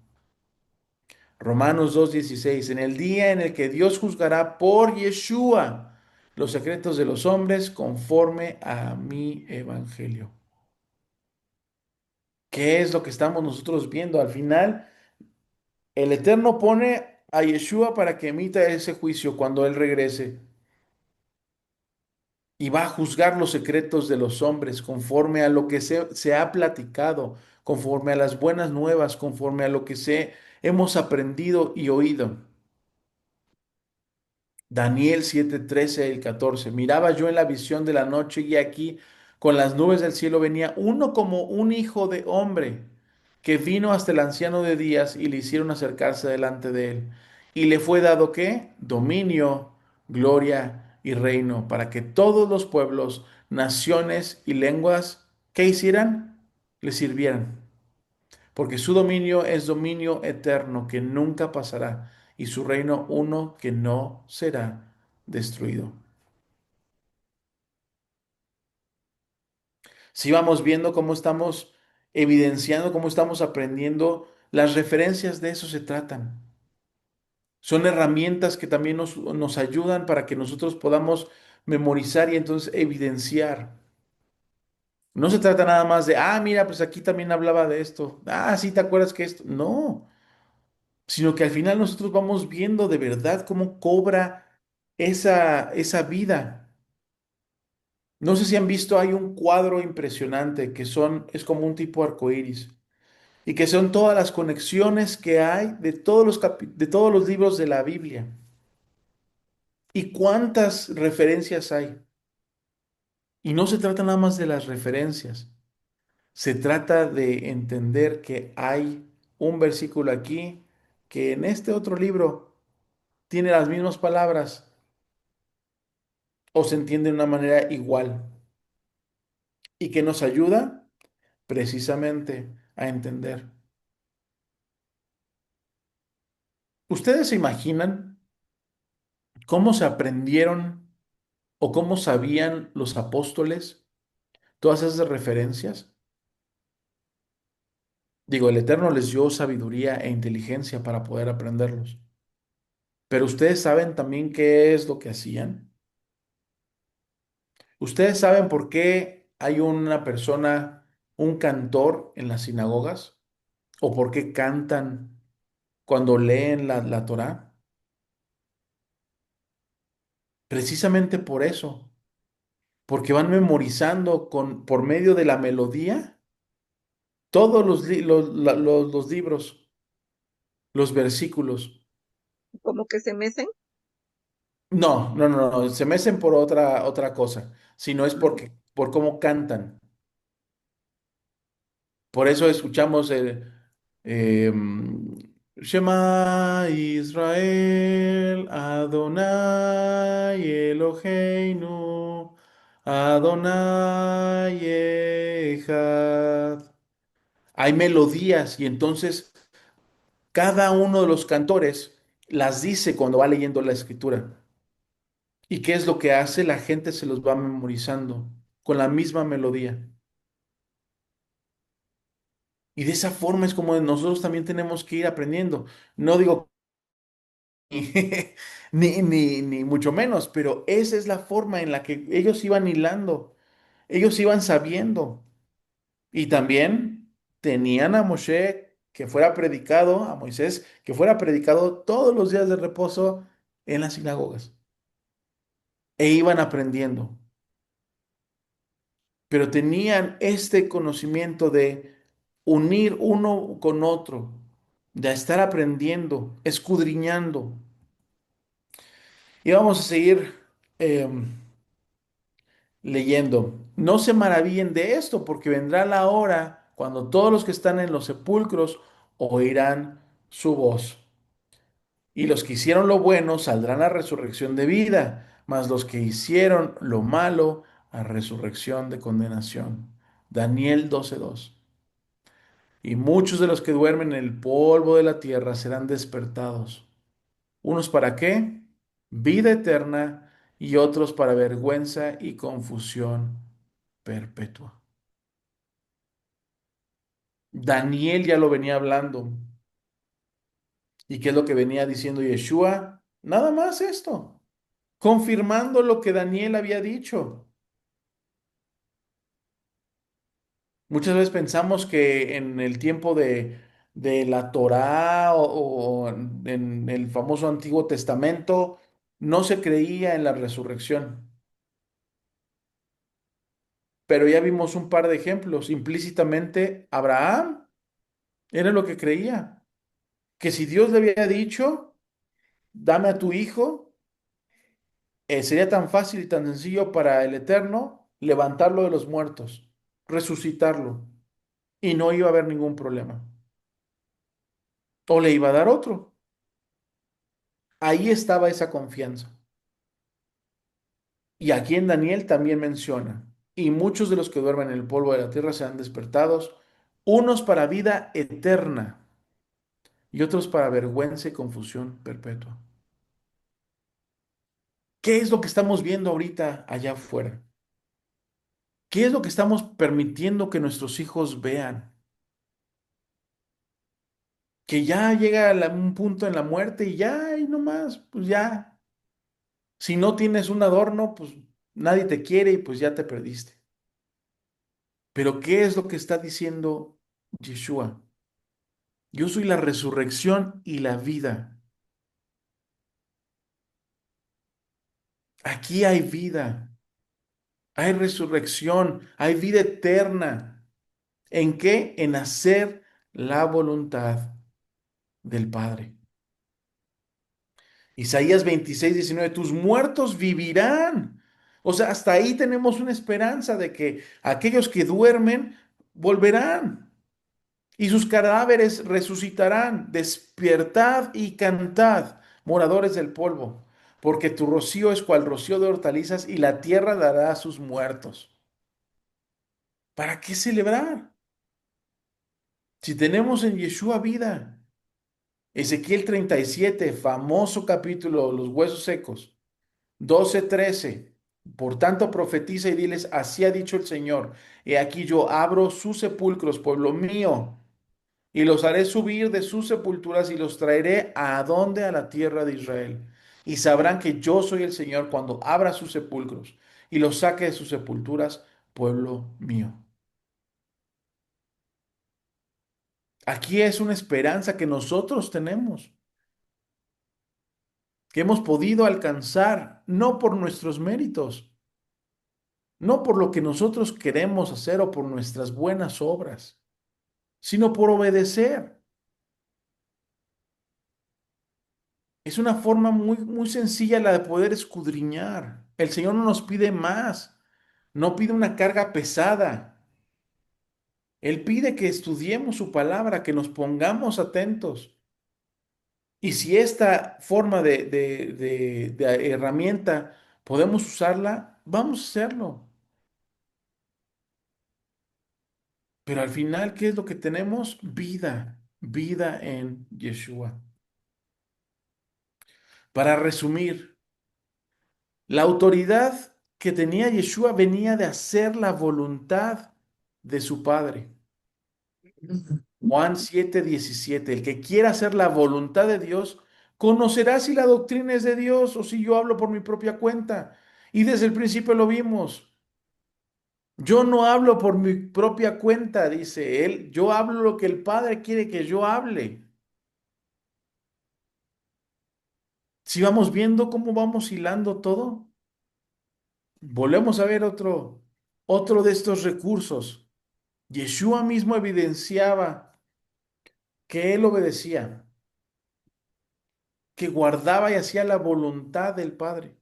Romanos 2:16. En el día en el que Dios juzgará por Yeshua los secretos de los hombres conforme a mi evangelio. ¿Qué es lo que estamos nosotros viendo? Al final, el Eterno pone a Yeshua para que emita ese juicio cuando Él regrese y va a juzgar los secretos de los hombres conforme a lo que se ha platicado, conforme a las buenas nuevas, conforme a lo que hemos aprendido y oído. Daniel 7:13 y 14. Miraba yo en la visión de la noche y aquí con las nubes del cielo venía uno como un hijo de hombre que vino hasta el anciano de días y le hicieron acercarse delante de él. Y le fue dado ¿qué? Dominio, gloria y reino para que todos los pueblos, naciones y lenguas, ¿qué hicieran? Le sirvieran porque su dominio es dominio eterno que nunca pasará y su reino uno que no será destruido. Si vamos viendo cómo estamos evidenciando, cómo estamos aprendiendo, las referencias de eso se tratan. Son herramientas que también nos ayudan para que nosotros podamos memorizar y entonces evidenciar. No se trata nada más de, mira, pues aquí también hablaba de esto. Sí, ¿te acuerdas que esto? No, sino que al final nosotros vamos viendo de verdad cómo cobra esa vida. No sé si han visto, hay un cuadro impresionante es como un tipo arcoíris y que son todas las conexiones que hay de de todos los libros de la Biblia. ¿Y cuántas referencias hay? Y no se trata nada más de las referencias, se trata de entender que hay un versículo aquí que en este otro libro tiene las mismas palabras o se entiende de una manera igual y que nos ayuda precisamente a entender. ¿Ustedes se imaginan cómo se aprendieron o cómo sabían los apóstoles todas esas referencias? Digo, el Eterno les dio sabiduría e inteligencia para poder aprenderlos. Pero ustedes saben también qué es lo que hacían. Ustedes saben por qué hay una persona, un cantor en las sinagogas, o por qué cantan cuando leen la Torá. Precisamente por eso, porque van memorizando por medio de la melodía todos los libros, los versículos. Como que se mecen. No, no, no, no, se mecen por otra cosa, sino es por cómo cantan. Por eso escuchamos el Shema Israel, Adonai Eloheinu, Adonai Echad. Hay melodías y entonces cada uno de los cantores las dice cuando va leyendo la escritura. ¿Y qué es lo que hace? La gente se los va memorizando con la misma melodía. Y de esa forma es como nosotros también tenemos que ir aprendiendo. No digo ni mucho menos, pero esa es la forma en la que ellos iban hilando, ellos iban sabiendo. Y también tenían a Moshe que fuera predicado, a Moisés que fuera predicado todos los días de reposo en las sinagogas. E iban aprendiendo, pero tenían este conocimiento de unir uno con otro, de estar aprendiendo, escudriñando. Y vamos a seguir leyendo. No se maravillen de esto, porque vendrá la hora cuando todos los que están en los sepulcros oirán su voz. Y los que hicieron lo bueno saldrán a resurrección de vida, mas los que hicieron lo malo a resurrección de condenación. Daniel 12:2. Y muchos de los que duermen en el polvo de la tierra serán despertados. ¿Unos para qué? Vida eterna y otros para vergüenza y confusión perpetua. Daniel ya lo venía hablando. ¿Y qué es lo que venía diciendo Yeshua? Nada más esto, confirmando lo que Daniel había dicho. Muchas veces pensamos que en el tiempo de la Torá o en el famoso Antiguo Testamento no se creía en la resurrección. Pero ya vimos un par de ejemplos. Implícitamente, Abraham era lo que creía, que si Dios le había dicho, dame a tu hijo, sería tan fácil y tan sencillo para el Eterno levantarlo de los muertos, resucitarlo, y no iba a haber ningún problema. O le iba a dar otro. Ahí estaba esa confianza. Y aquí en Daniel también menciona, y muchos de los que duermen en el polvo de la tierra serán despertados, unos para vida eterna y otros para vergüenza y confusión perpetua. ¿Qué es lo que estamos viendo ahorita allá afuera? ¿Qué es lo que estamos permitiendo que nuestros hijos vean? Que ya llega un punto en la muerte y ya, y no más, pues ya. Si no tienes un adorno, pues nadie te quiere y pues ya te perdiste. Pero ¿qué es lo que está diciendo Yeshua? Yo soy la resurrección y la vida. Aquí hay vida, hay resurrección, hay vida eterna. ¿En qué? En hacer la voluntad del Padre. Isaías 26:19, tus muertos vivirán. O sea, hasta ahí tenemos una esperanza de que aquellos que duermen volverán y sus cadáveres resucitarán. Despertad y cantad, moradores del polvo, porque tu rocío es cual rocío de hortalizas y la tierra dará a sus muertos. ¿Para qué celebrar? Si tenemos en Yeshua vida. Ezequiel 37, famoso capítulo, los huesos secos. 12:13. Por tanto, profetiza y diles, así ha dicho el Señor, he aquí yo abro sus sepulcros, pueblo mío, y los haré subir de sus sepulturas y los traeré a donde a la tierra de Israel. Y sabrán que yo soy el Señor cuando abra sus sepulcros y los saque de sus sepulturas, pueblo mío. Aquí es una esperanza que nosotros tenemos, que hemos podido alcanzar, no por nuestros méritos, no por lo que nosotros queremos hacer o por nuestras buenas obras, sino por obedecer. Es una forma muy, muy sencilla la de poder escudriñar. El Señor no nos pide más, no pide una carga pesada. Él pide que estudiemos su palabra, que nos pongamos atentos. Y si esta forma de herramienta podemos usarla, vamos a hacerlo. Pero al final, ¿qué es lo que tenemos? Vida, vida en Yeshua. Para resumir, la autoridad que tenía Yeshua venía de hacer la voluntad de su Padre. Juan 7:17. El que quiera hacer la voluntad de Dios, conocerá si la doctrina es de Dios o si yo hablo por mi propia cuenta. Y desde el principio lo vimos. Yo no hablo por mi propia cuenta, dice él. Yo hablo lo que el Padre quiere que yo hable. Si vamos viendo cómo vamos hilando todo, volvemos a ver otro de estos recursos. Yeshua mismo evidenciaba que él obedecía, que guardaba y hacía la voluntad del Padre.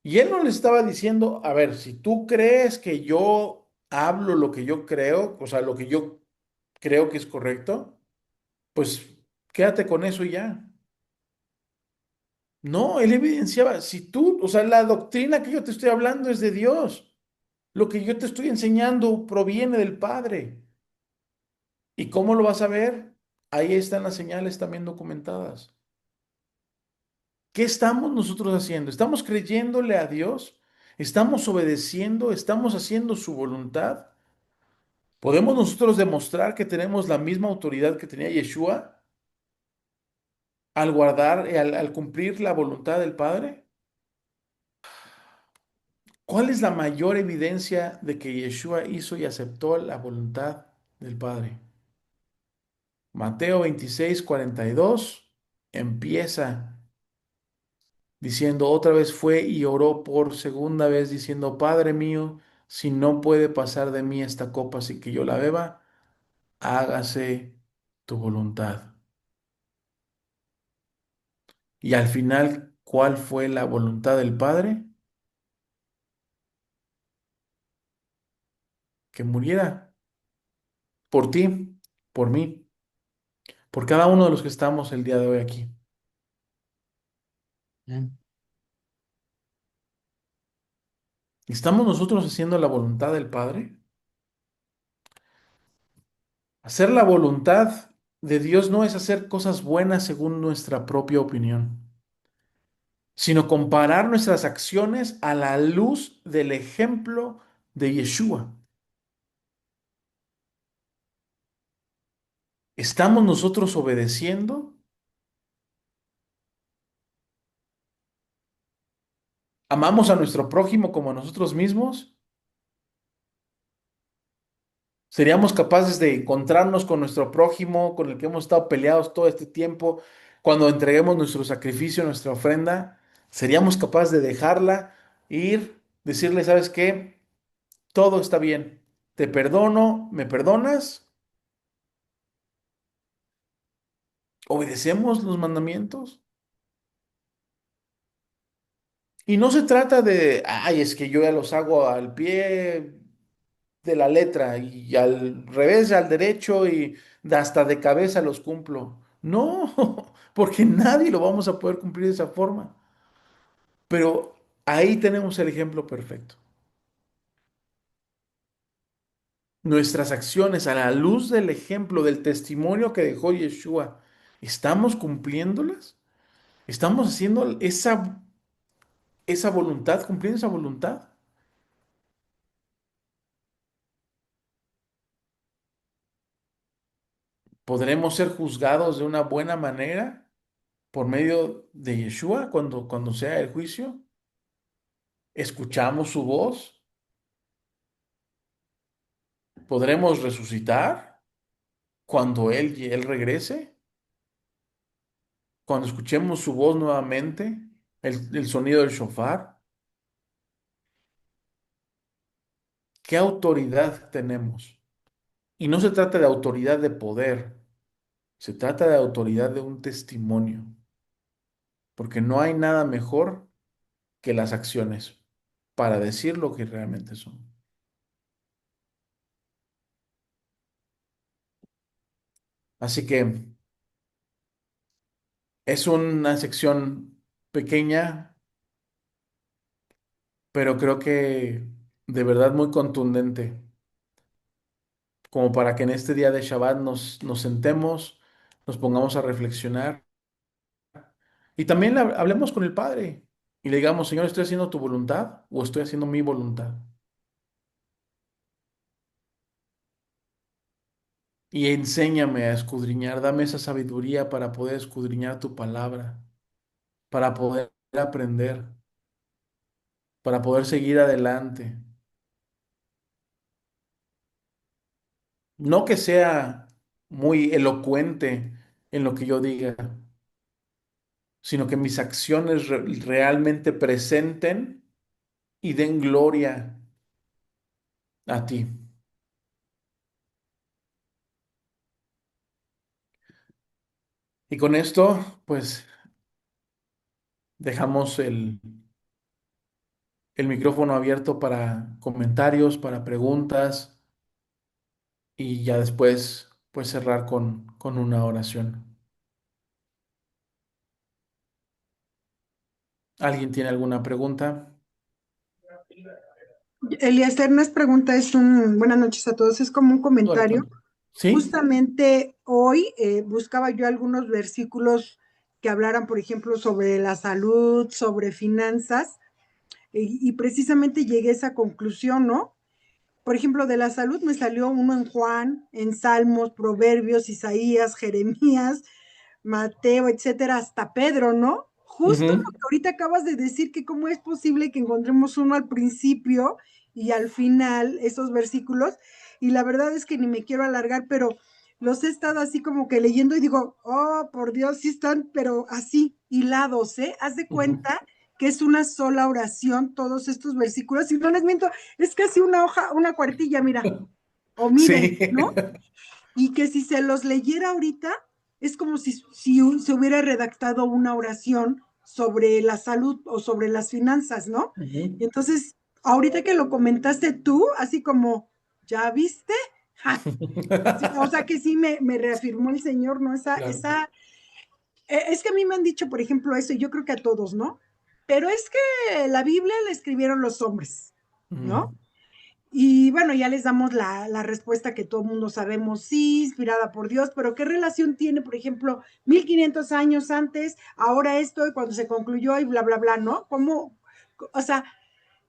Y él no le estaba diciendo, a ver, si tú crees que yo hablo lo que yo creo, o sea, lo que yo creo que es correcto, pues quédate con eso y ya. No, él evidenciaba, si tú, o sea, la doctrina que yo te estoy hablando es de Dios. Lo que yo te estoy enseñando proviene del Padre. ¿Y cómo lo vas a ver? Ahí están las señales también documentadas. ¿Qué estamos nosotros haciendo? ¿Estamos creyéndole a Dios? ¿Estamos obedeciendo? ¿Estamos haciendo su voluntad? ¿Podemos nosotros demostrar que tenemos la misma autoridad que tenía Yeshua al guardar y al cumplir la voluntad del Padre? ¿Cuál es la mayor evidencia de que Yeshua hizo y aceptó la voluntad del Padre? Mateo 26:42 empieza diciendo, otra vez fue y oró por segunda vez diciendo, Padre mío, si no puede pasar de mí esta copa sin que yo la beba, hágase tu voluntad. Y al final, ¿cuál fue la voluntad del Padre? Que muriera por ti, por mí, por cada uno de los que estamos el día de hoy aquí. Bien. ¿Estamos nosotros haciendo la voluntad del Padre? Hacer la voluntad de Dios no es hacer cosas buenas según nuestra propia opinión, sino comparar nuestras acciones a la luz del ejemplo de Yeshua. ¿Estamos nosotros obedeciendo? ¿Amamos a nuestro prójimo como a nosotros mismos? ¿Seríamos capaces de encontrarnos con nuestro prójimo, con el que hemos estado peleados todo este tiempo, cuando entreguemos nuestro sacrificio, nuestra ofrenda? ¿Seríamos capaces de dejarla, ir, decirle, ¿sabes qué? Todo está bien. Te perdono, ¿me perdonas? ¿Obedecemos los mandamientos? Y no se trata de, ay, es que yo ya los hago al pie de la letra y al revés, al derecho y hasta de cabeza los cumplo. No, porque nadie lo vamos a poder cumplir de esa forma. Pero ahí tenemos el ejemplo perfecto. Nuestras acciones a la luz del ejemplo, del testimonio que dejó Yeshua, ¿estamos cumpliéndolas? ¿Estamos haciendo esa esa voluntad, cumpliendo esa voluntad, podremos ser juzgados de una buena manera por medio de Yeshua cuando sea el juicio. Escuchamos su voz, podremos resucitar cuando Él regrese, cuando escuchemos su voz nuevamente, el sonido del shofar. ¿Qué autoridad tenemos? Y no se trata de autoridad de poder, se trata de autoridad de un testimonio, porque no hay nada mejor que las acciones para decir lo que realmente son. Así que es una sección pequeña, pero creo que de verdad muy contundente, como para que en este día de Shabbat nos sentemos, nos pongamos a reflexionar y también hablemos con el Padre y le digamos, Señor, ¿estoy haciendo tu voluntad o estoy haciendo mi voluntad? Y enséñame a escudriñar, dame esa sabiduría para poder escudriñar tu palabra, para poder aprender, para poder seguir adelante. No que sea muy elocuente en lo que yo diga, sino que mis acciones realmente presenten y den gloria a ti. Y con esto, pues dejamos el micrófono abierto para comentarios, para preguntas y ya después, pues cerrar con una oración. ¿Alguien tiene alguna pregunta? Eliezer, no es pregunta, buenas noches a todos, es como un No, al comentario. contrario. ¿Sí? Justamente hoy buscaba yo algunos versículos que hablaran, por ejemplo, sobre la salud, sobre finanzas, y precisamente llegué a esa conclusión, ¿no? Por ejemplo, de la salud me salió uno en Juan, en Salmos, Proverbios, Isaías, Jeremías, Mateo, etcétera, hasta Pedro, ¿no? Justo lo Ujú. que ahorita acabas de decir, que cómo es posible que encontremos uno al principio y al final, esos versículos, y la verdad es que ni me quiero alargar, pero los he estado así como que leyendo y digo, oh, por Dios, sí están, pero así, hilados, ¿eh? Haz de Ujú. cuenta que es una sola oración, todos estos versículos, y no les miento, es casi una hoja, una cuartilla, mira, o miren, Sí. ¿no? Y que si se los leyera ahorita, es como si se hubiera redactado una oración sobre la salud o sobre las finanzas, ¿no? Y Ujú. entonces, ahorita que lo comentaste tú, así como, ¿ya viste? Ja, sí, o sea que sí me reafirmó el Señor, ¿no? Claro. Es que a mí me han dicho, por ejemplo, eso, y yo creo que a todos, ¿no? Pero es que la Biblia la escribieron los hombres, Ujú. ¿no? Y bueno, ya les damos la respuesta que todo el mundo sabemos, sí, inspirada por Dios, pero ¿qué relación tiene, por ejemplo, 1500 años antes, ahora esto y cuando se concluyó y bla, bla, bla, ¿no? ¿Cómo, o sea,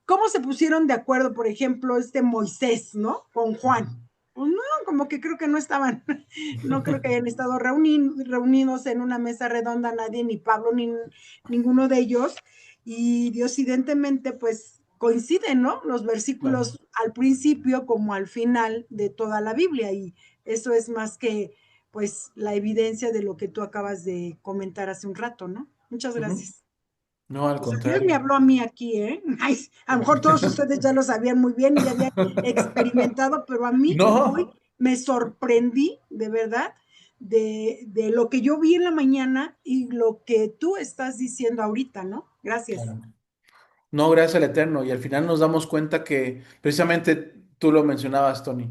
cómo se pusieron de acuerdo, por ejemplo, Moisés, ¿no? Con Juan. Pues no, como que creo que no estaban, no creo que hayan estado reunidos en una mesa redonda nadie, ni Pablo, ni ninguno de ellos, y diosidentemente, pues coinciden, ¿no? Los Claro. versículos al principio como al final de toda la Biblia, y eso es más que, pues, la evidencia de lo que tú acabas de comentar hace un rato, ¿no? Muchas Ujú. gracias. No, al O sea, Dios me contrario. habló a mí aquí, ¿eh? Ay, a lo mejor todos ustedes ya lo sabían muy bien y ya habían experimentado, pero a mí hoy No. me sorprendí, de verdad, de lo que yo vi en la mañana y lo que tú estás diciendo ahorita, ¿no? Gracias. Claro. No, gracias al Eterno. Y al final nos damos cuenta que precisamente tú lo mencionabas, Tony,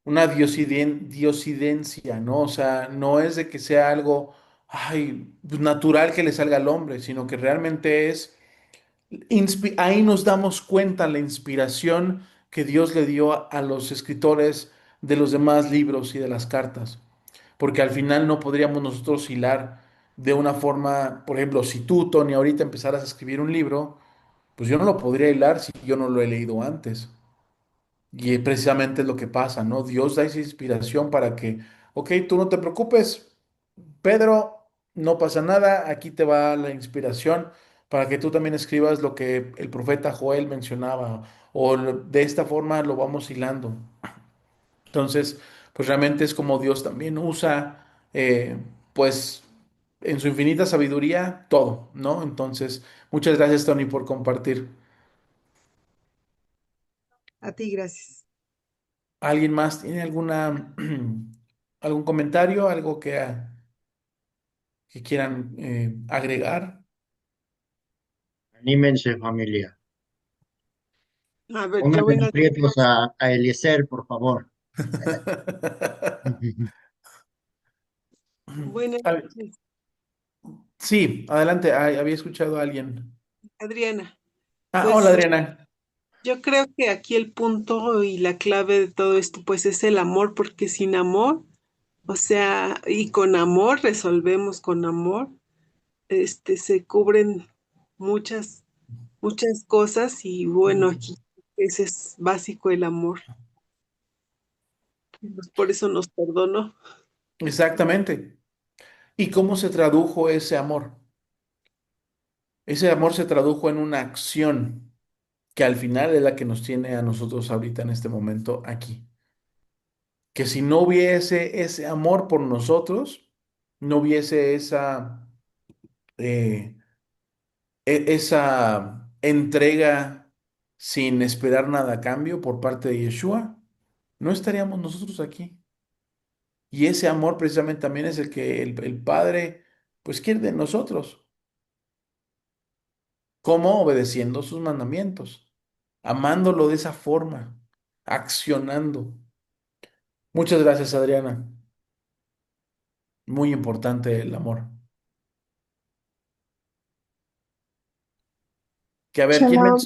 una diosidencia, ¿no? O sea, no es de que sea algo, ay, pues, natural que le salga al hombre, sino que realmente es, ahí nos damos cuenta la inspiración que Dios le dio a los escritores de los demás libros y de las cartas. Porque al final no podríamos nosotros hilar de una forma, por ejemplo, si tú, Tony, ahorita empezaras a escribir un libro, pues yo no lo podría hilar si yo no lo he leído antes. Y precisamente es lo que pasa, ¿no? Dios da esa inspiración para que, ok, tú no te preocupes, Pedro, no pasa nada, aquí te va la inspiración para que tú también escribas lo que el profeta Joel mencionaba, o de esta forma lo vamos hilando. Entonces, pues realmente es como Dios también usa, pues, en su infinita sabiduría, todo, ¿no? Entonces, muchas gracias, Tony, por compartir. A ti, gracias. ¿Alguien más tiene algún comentario, algo que quieran agregar? Anímense, familia. A ver, yo Pónganle en vengo. aprietos a Eliezer, por favor. Buenas A ver, noches, sí, adelante. Ay, había escuchado a alguien. Adriana. Ah, hola, Pues Adriana. yo creo que aquí el punto y la clave de todo esto, pues es el amor, porque sin amor, o sea, y con amor resolvemos con amor, se cubren muchas, muchas cosas y bueno, aquí ese es básico el amor. Pues por eso nos perdonó. Exactamente. ¿Y cómo se tradujo ese amor? Ese amor se tradujo en una acción que al final es la que nos tiene a nosotros ahorita en este momento aquí. Que si no hubiese ese amor por nosotros, no hubiese eh, esa entrega sin esperar nada a cambio por parte de Yeshua, no estaríamos nosotros aquí. Y ese amor precisamente también es el que el Padre pues quiere de nosotros. ¿Cómo? Obedeciendo sus mandamientos, amándolo de esa forma, accionando. Muchas gracias, Adriana. Muy importante el amor. Que a ver, ¿quién me... Shalom,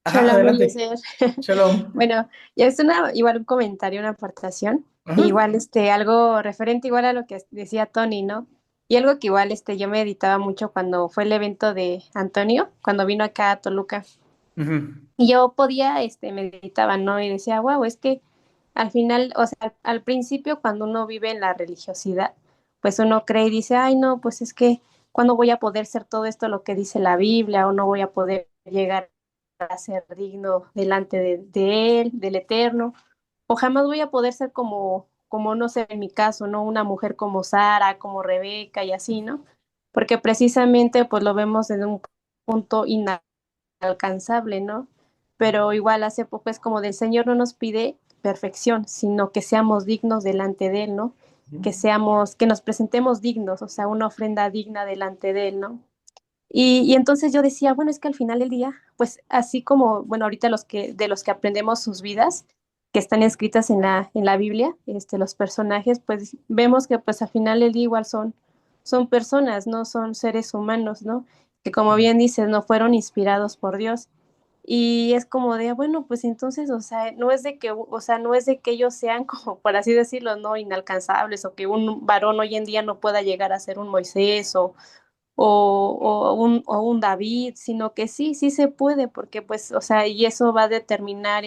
Ajá, shalom, adelante. Eliezer. Shalom. Bueno, ya es igual un comentario, una aportación, Ajá. igual algo referente igual a lo que decía Tony, ¿no? Y algo que igual yo meditaba mucho cuando fue el evento de Antonio, cuando vino acá a Toluca. Ujú. Y yo podía, meditaba, ¿no? Y decía, wow, es que al final, o sea, al principio cuando uno vive en la religiosidad, pues uno cree y dice, ay, no, pues es que, ¿cuándo voy a poder ser todo esto lo que dice la Biblia? O no voy a poder llegar a ser digno delante de Él, del Eterno, o jamás voy a poder ser como, no sé, en mi caso, ¿no? Una mujer como Sara, como Rebeca y así, ¿no? Porque precisamente, pues lo vemos en un punto alcanzable, ¿no? Pero igual hace poco es como del Señor no nos pide perfección, sino que seamos dignos delante de Él, ¿no? Que nos presentemos dignos, o sea, una ofrenda digna delante de Él, ¿no? Y entonces yo decía, bueno, es que al final del día, pues así como, bueno, ahorita de los que aprendemos sus vidas, que están escritas en la Biblia, los personajes, pues vemos que pues al final del día igual son personas, no son seres humanos, ¿no? Que como bien dices, no fueron inspirados por Dios. Y es como de, bueno, pues entonces, o sea, no es de que, o sea, no es de que ellos sean como, por así decirlo, no inalcanzables, o que un varón hoy en día no pueda llegar a ser un Moisés o un David, sino que sí, sí se puede, porque pues, o sea, y eso va a determinar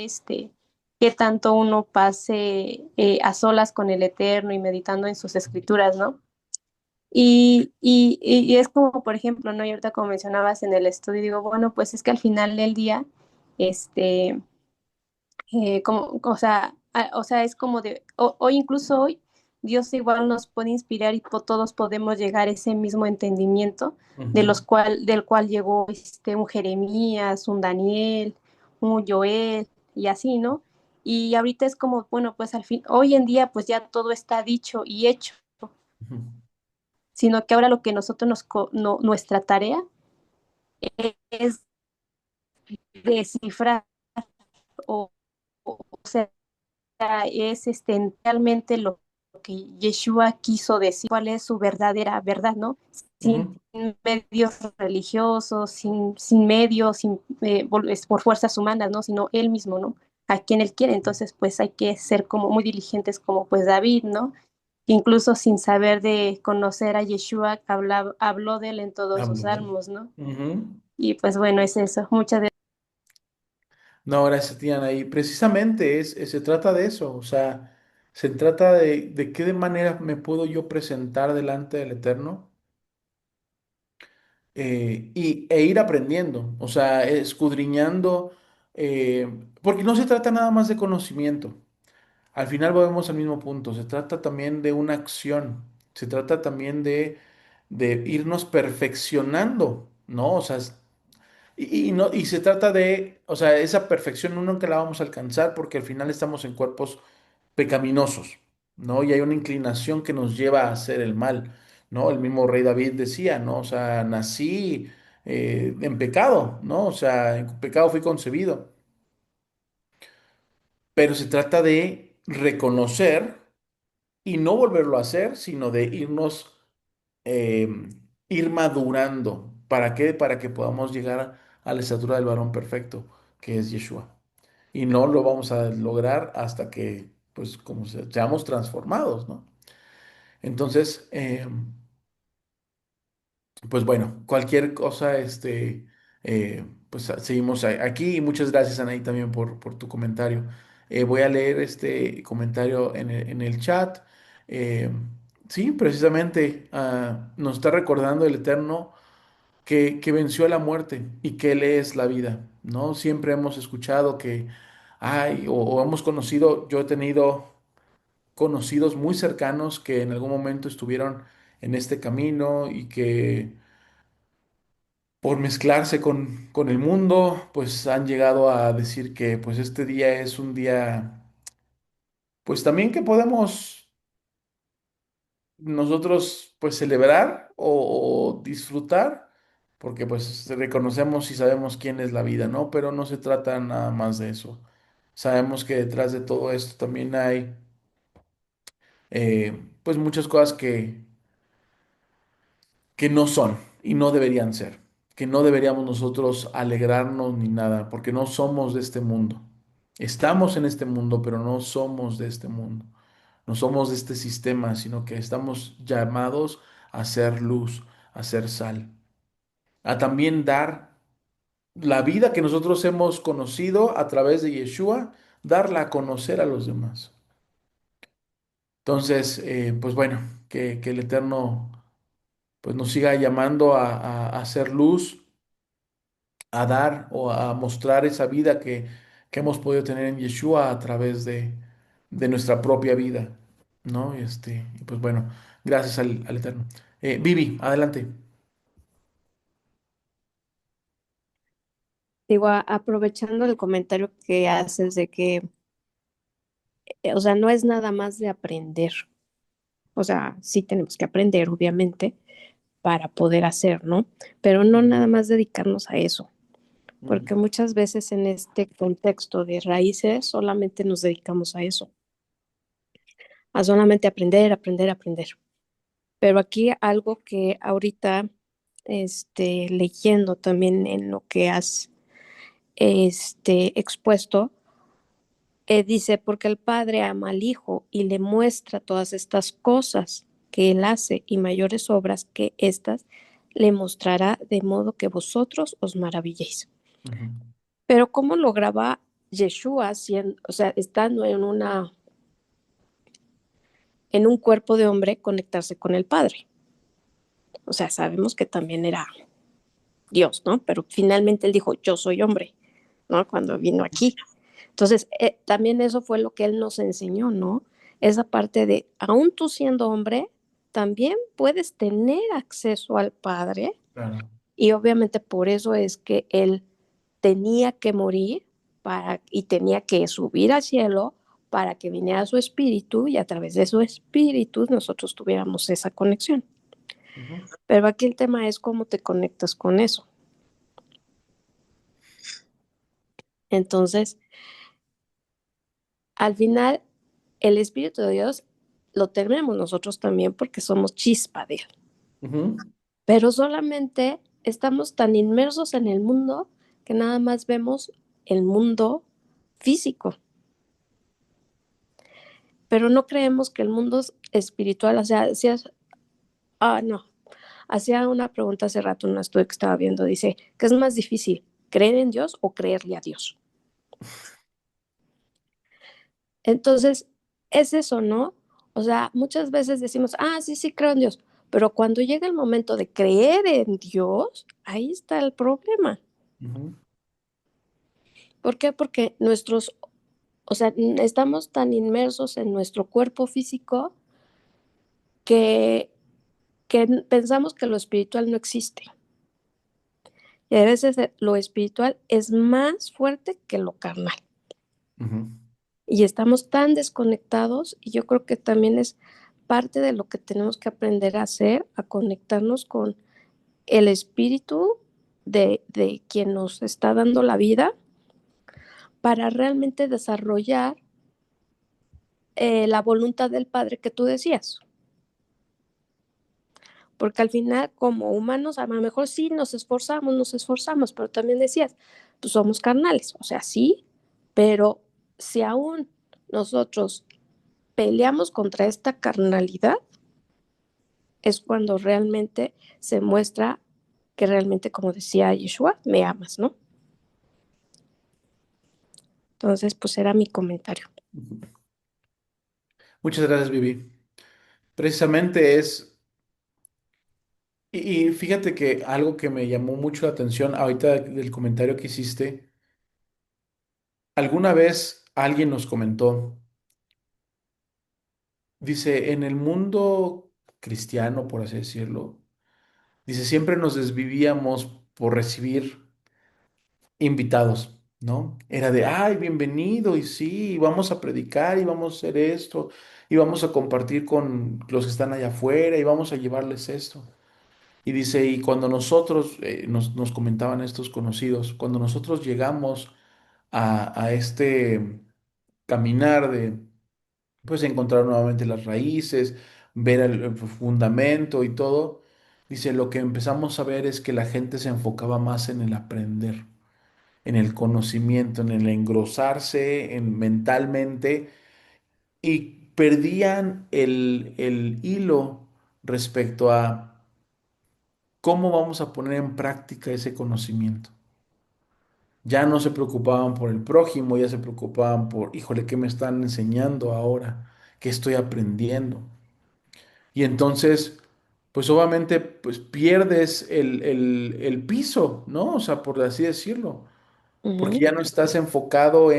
qué tanto uno pase a solas con el Eterno y meditando en sus escrituras, ¿no? Y es como, por ejemplo, ¿no? Y ahorita como mencionabas en el estudio, digo, bueno, pues es que al final del día, este, o sea, es como hoy, incluso hoy, Dios igual nos puede inspirar y todos podemos llegar a ese mismo entendimiento Ujú. del cual llegó un Jeremías, un Daniel, un Joel y así, ¿no? Y ahorita es como, bueno, pues al fin, hoy en día pues ya todo está dicho y hecho, Ujú. sino que ahora lo que nosotros nuestra tarea es descifrar o, o sea, es realmente lo que Yeshua quiso decir, cuál es su verdadera verdad, ¿no? Sin Ujú. medios religiosos, sin medios, por fuerzas humanas, ¿no? Sino él mismo, ¿no? A quien él quiere. Entonces, pues hay que ser como muy diligentes como pues David, ¿no? Incluso sin saber de conocer a Yeshua, habló de él en todos sus Hablo de él. salmos, ¿no? Ujú. Y pues bueno, es eso. Muchas gracias. No, gracias, Tiana. Y precisamente se trata de eso, o sea, se trata de qué de manera me puedo yo presentar delante del Eterno e ir aprendiendo, o sea, escudriñando, porque no se trata nada más de conocimiento. Al final volvemos al mismo punto, se trata también de una acción, se trata también de irnos perfeccionando, ¿no? O sea, no, y se trata de, o sea, esa perfección no nunca la vamos a alcanzar porque al final estamos en cuerpos pecaminosos, ¿no? Y hay una inclinación que nos lleva a hacer el mal, ¿no? El mismo rey David decía, ¿no? O sea, nací en pecado, ¿no? O sea, en pecado fui concebido, pero se trata de reconocer y no volverlo a hacer, sino de eh, ir madurando. ¿Para qué? Para que podamos llegar a la estatura del varón perfecto, que es Yeshua. Y no lo vamos a lograr hasta que, pues, como seamos transformados, ¿no? Entonces, pues bueno, cualquier cosa, pues seguimos aquí y muchas gracias, Anaí, también por tu comentario. Voy a leer este comentario en el chat. Eh, sí, precisamente nos está recordando el Eterno que venció a la muerte y que Él es la vida, ¿no? Siempre hemos escuchado que hay, o hemos conocido, yo he tenido conocidos muy cercanos que en algún momento estuvieron en este camino y que por mezclarse con el mundo, pues han llegado a decir que pues este día es un día, pues también que podemos nosotros pues celebrar o disfrutar, porque pues reconocemos y sabemos quién es la vida, ¿no? Pero no se trata nada más de eso. Sabemos que detrás de todo esto también hay pues muchas cosas que no son y no deberían ser, que no deberíamos nosotros alegrarnos ni nada, porque no somos de este mundo. Estamos en este mundo, pero no somos de este mundo. No somos de este sistema, sino que estamos llamados a ser luz, a ser sal, a también dar la vida que nosotros hemos conocido a través de Yeshua, darla a conocer a los demás. Entonces, pues bueno, que el Eterno pues nos siga llamando a hacer luz, a dar o a mostrar esa vida que hemos podido tener en Yeshua a través de nuestra propia vida, ¿no? Y pues bueno, gracias al Eterno. Vivi, adelante. Digo, aprovechando el comentario que haces de que, o sea, no es nada más de aprender. O sea, sí tenemos que aprender, obviamente, para poder hacer, ¿no? Pero no nada más dedicarnos a eso, Ujú, porque muchas veces en este contexto de raíces solamente nos dedicamos a eso, a solamente aprender, aprender, aprender. Pero aquí algo que ahorita, leyendo también en lo que has, expuesto, dice, porque el Padre ama al Hijo y le muestra todas estas cosas que Él hace y mayores obras que éstas le mostrará de modo que vosotros os maravilléis. ujú, Pero ¿cómo lograba Yeshua, o sea, estando en un cuerpo de hombre, conectarse con el Padre? O sea, sabemos que también era Dios, ¿no? Pero finalmente Él dijo, yo soy hombre, ¿no? Cuando vino aquí. Entonces, también eso fue lo que Él nos enseñó, ¿no? Esa parte de, aún tú siendo hombre, también puedes tener acceso al Padre claro. y obviamente por eso es que Él tenía que morir y tenía que subir al cielo para que viniera su espíritu y a través de su espíritu nosotros tuviéramos esa conexión. Ujú, Pero aquí el tema es cómo te conectas con eso. Entonces, al final, el Espíritu de Dios lo tenemos nosotros también porque somos chispa de Él. ujú, Pero solamente estamos tan inmersos en el mundo que nada más vemos el mundo físico. Pero no creemos que el mundo espiritual, o sea, no, hacía una pregunta hace rato, una estudio que estaba viendo, dice, ¿qué es más difícil, creer en Dios o creerle a Dios? Entonces, es eso, ¿no? O sea, muchas veces decimos, sí, sí, creo en Dios, pero cuando llega el momento de creer en Dios, ahí está el problema. Ujú. ¿Por qué? Porque o sea, estamos tan inmersos en nuestro cuerpo físico que, que pensamos que lo espiritual no existe. Y a veces lo espiritual es más fuerte que lo carnal. Ujú. Y estamos tan desconectados y yo creo que también es parte de lo que tenemos que aprender a hacer, a conectarnos con el espíritu de quien nos está dando la vida para realmente desarrollar la voluntad del Padre que tú decías. Porque al final, como humanos, a lo mejor sí nos esforzamos, pero también decías, pues somos carnales, o sea, sí, pero si aún nosotros peleamos contra esta carnalidad, es cuando realmente se muestra que realmente, como decía Yeshua, me amas, ¿no? Entonces, pues era mi comentario. Ujú. Muchas gracias, Vivi. Precisamente es, y fíjate que algo que me llamó mucho la atención ahorita del comentario que hiciste, alguna vez alguien nos comentó, dice, en el mundo cristiano, por así decirlo, dice, siempre nos desvivíamos por recibir invitados, ¿no? Era de, ay, bienvenido, y sí, y vamos a predicar, y vamos a hacer esto, y vamos a compartir con los que están allá afuera, y vamos a llevarles esto. Y dice, y cuando nosotros, nos comentaban estos conocidos, cuando nosotros llegamos a este caminar de, pues, encontrar nuevamente las raíces, ver el fundamento y todo, dice, lo que empezamos a ver es que la gente se enfocaba más en el aprender, en el conocimiento, en el engrosarse mentalmente y perdían el hilo respecto a cómo vamos a poner en práctica ese conocimiento. Ya no se preocupaban por el prójimo, ya se preocupaban por, híjole, ¿qué me están enseñando ahora? ¿Qué estoy aprendiendo? Y entonces, pues obviamente, pues pierdes el piso, ¿no? O sea, por así decirlo, porque Ujú, ya no estás enfocado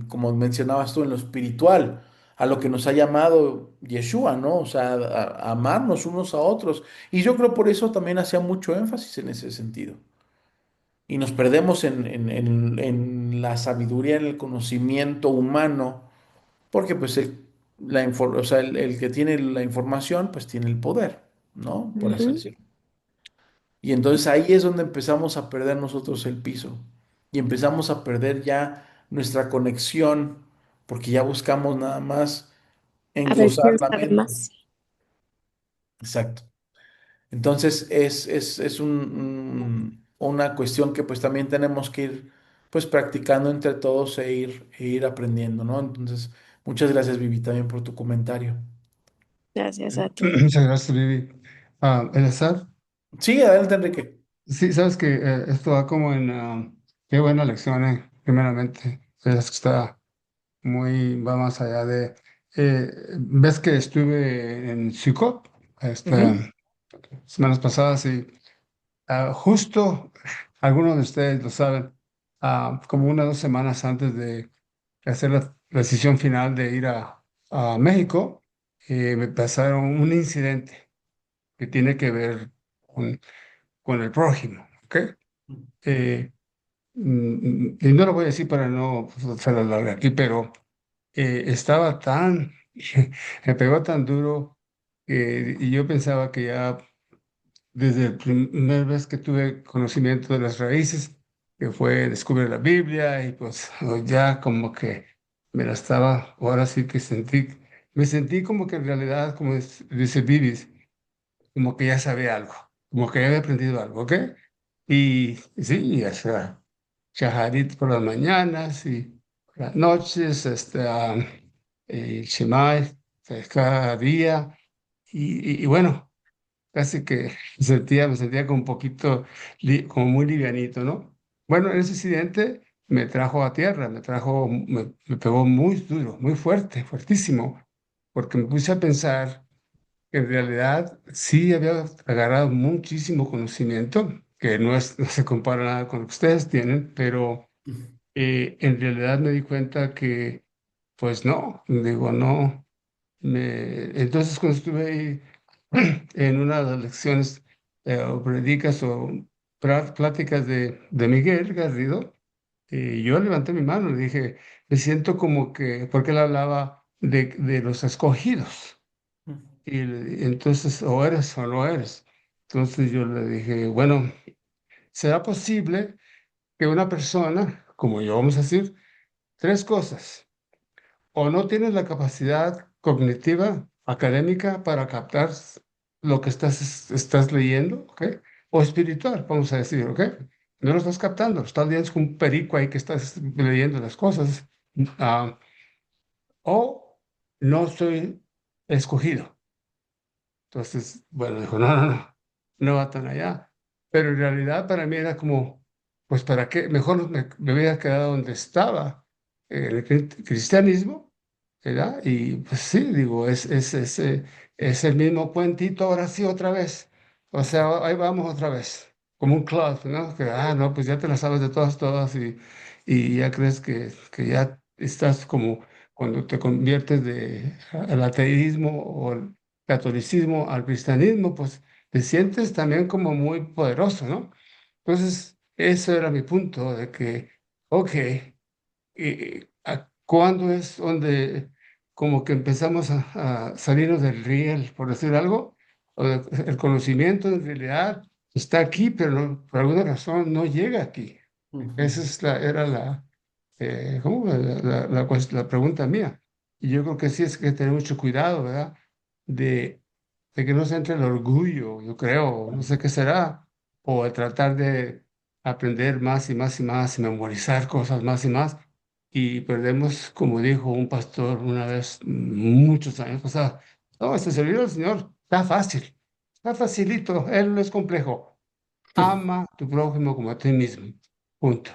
como mencionabas tú, en lo espiritual, a lo que nos ha llamado Yeshua, ¿no? O sea, a amarnos unos a otros. Y yo creo por eso también hacía mucho énfasis en ese sentido. Y nos perdemos en la sabiduría, en el conocimiento humano, porque pues o sea, el que tiene la información, pues tiene el poder, ¿no? Por así ujú. decirlo. Y entonces ahí es donde empezamos a perder nosotros el piso y empezamos a perder ya nuestra conexión porque ya buscamos nada más A ver englosar quién la sabe mente. más. Exacto. Entonces es una cuestión que pues también tenemos que ir pues practicando entre todos e ir aprendiendo, ¿no? Entonces, muchas gracias, Vivi, también por tu comentario. Gracias a ti. Muchas gracias, Vivi. Eleazar, Sí, adelante, Enrique. sí, sabes que esto va como qué buena lección, primeramente. Es que va más allá ves que estuve en Sukkot, Ujú, semanas pasadas y justo, algunos de ustedes lo saben, como 1 o 2 semanas antes de hacer la decisión final de ir a México, me pasaron un incidente que tiene que ver con el prójimo, ¿ok? Eh, y no lo voy a decir para no hacer larga aquí, pero estaba me pegó tan duro y yo pensaba que ya desde la primera vez que tuve conocimiento de las raíces, que fue descubrir la Biblia y pues ya como que me la estaba, ahora sí que me sentí como que en realidad, como dice Vivis, como que ya sabía algo, como que ya había aprendido algo, ¿ok? Y sí, o sea, shaharit por las mañanas y por las noches, Shemai, cada día, y bueno, casi que me sentía como un poquito, como muy livianito, ¿no? Bueno, ese accidente me trajo a tierra, me pegó muy duro, muy fuerte, fuertísimo, porque me puse a pensar que en realidad sí había agarrado muchísimo conocimiento, que no se compara nada con lo que ustedes tienen, pero en realidad me di cuenta que, pues no, digo, no. Entonces, cuando estuve ahí en una de las lecciones o predicas o pláticas de Miguel Garrido, yo levanté mi mano y dije, me siento como que, porque él hablaba de los escogidos. Entonces, o eres o no eres. Entonces yo le dije, bueno, ¿será posible que una persona, como yo, vamos a decir, tres cosas? O no tienes la capacidad cognitiva, académica para captar lo que estás leyendo, ¿ok? O espiritual, vamos a decir, ¿ok? No lo estás captando, estás leyendo como un perico ahí que estás leyendo las cosas. Ah, o no soy escogido. Entonces, bueno, dijo, no va tan allá. Pero en realidad para mí era como, pues ¿para qué? Mejor me hubiera quedado donde estaba, en el cristianismo, ¿verdad? Y pues sí, digo, es el mismo cuentito, ahora sí otra vez. O sea, ahí vamos otra vez, como un club, ¿no? Que, no, pues ya te la sabes de todas, y ya crees que ya estás como cuando te conviertes al ateísmo o al catolicismo al cristianismo, pues te sientes también como muy poderoso, ¿no? Entonces, eso era mi punto, de que, ok, ¿cuándo es donde como que empezamos a salirnos del riel, por decir algo? El conocimiento en realidad está aquí, pero por alguna razón no llega aquí. Ujú. Esa era ¿cómo? La pregunta mía. Y yo creo que sí es que tener mucho cuidado, ¿verdad? De, de que no se entre el orgullo, yo creo, no sé qué será, o el tratar de aprender más y más y más y memorizar cosas más y más. Y perdemos, como dijo un pastor una vez, muchos años pasados, no, este servicio del Señor está facilito, Él no es complejo. Ama a tu prójimo como a ti mismo. Punto.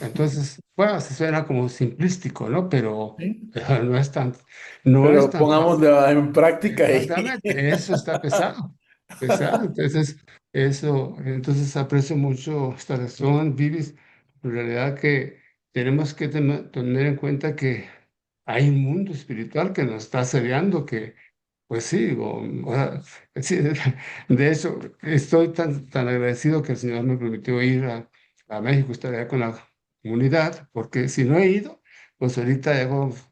Entonces, bueno, se suena como simplístico, ¿no? Pero, Sí. pero no es Pero tan fácil. pongámoslo en práctica y Exactamente, eso está pesado, pesado. Entonces aprecio mucho esta lección, Vivis. En realidad que tenemos que tener en cuenta que hay un mundo espiritual que nos está asediando, que, pues sí, o sea, sí, de eso estoy tan agradecido que el Señor me permitió ir a México, estar allá con la comunidad, porque si no he ido, pues ahorita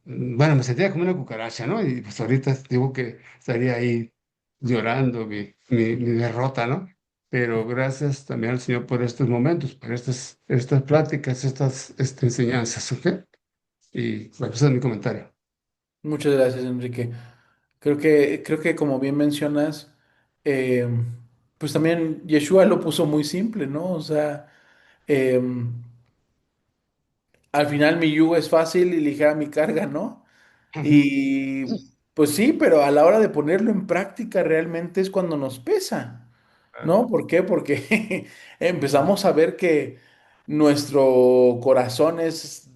bueno, me sentía como una cucaracha, ¿no? Y pues ahorita digo que estaría ahí llorando mi derrota, ¿no? Pero gracias también al Señor por estos momentos, por estas pláticas, estas enseñanzas, ¿ok? Y bueno, ese es mi comentario. muchas gracias, Enrique. Creo que como bien mencionas, eh, pues también Yeshua lo puso muy simple, ¿no? O sea, eh, al final mi yugo es fácil y ligera mi carga, ¿no? Ujú. Y pues sí, pero a la hora de ponerlo en práctica realmente es cuando nos pesa, ¿no? ¿Por qué? Porque empezamos a ver que nuestro corazón es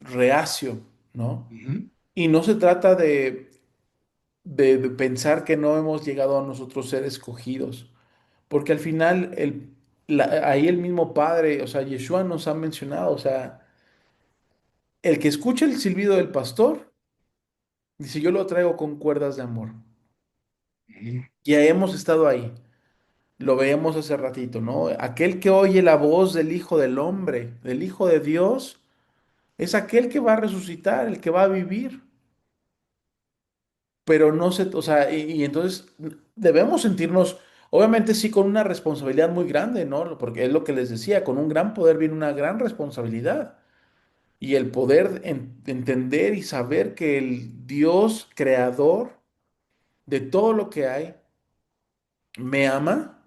reacio, ¿no? Ujú. Y no se trata de pensar que no hemos llegado a nosotros ser escogidos, porque al final ahí el mismo Padre, o sea, Yeshua nos ha mencionado, o sea, el que escucha el silbido del pastor, dice, yo lo traigo con cuerdas de amor. Ujú. Ya hemos estado ahí, lo veíamos hace ratito, ¿no? Aquel que oye la voz del Hijo del Hombre, del Hijo de Dios, es aquel que va a resucitar, el que va a vivir. Pero no se, o sea, y entonces debemos sentirnos, obviamente sí, con una responsabilidad muy grande, ¿no? Porque es lo que les decía, con un gran poder viene una gran responsabilidad. Y el poder entender y saber que el Dios creador de todo lo que hay me ama,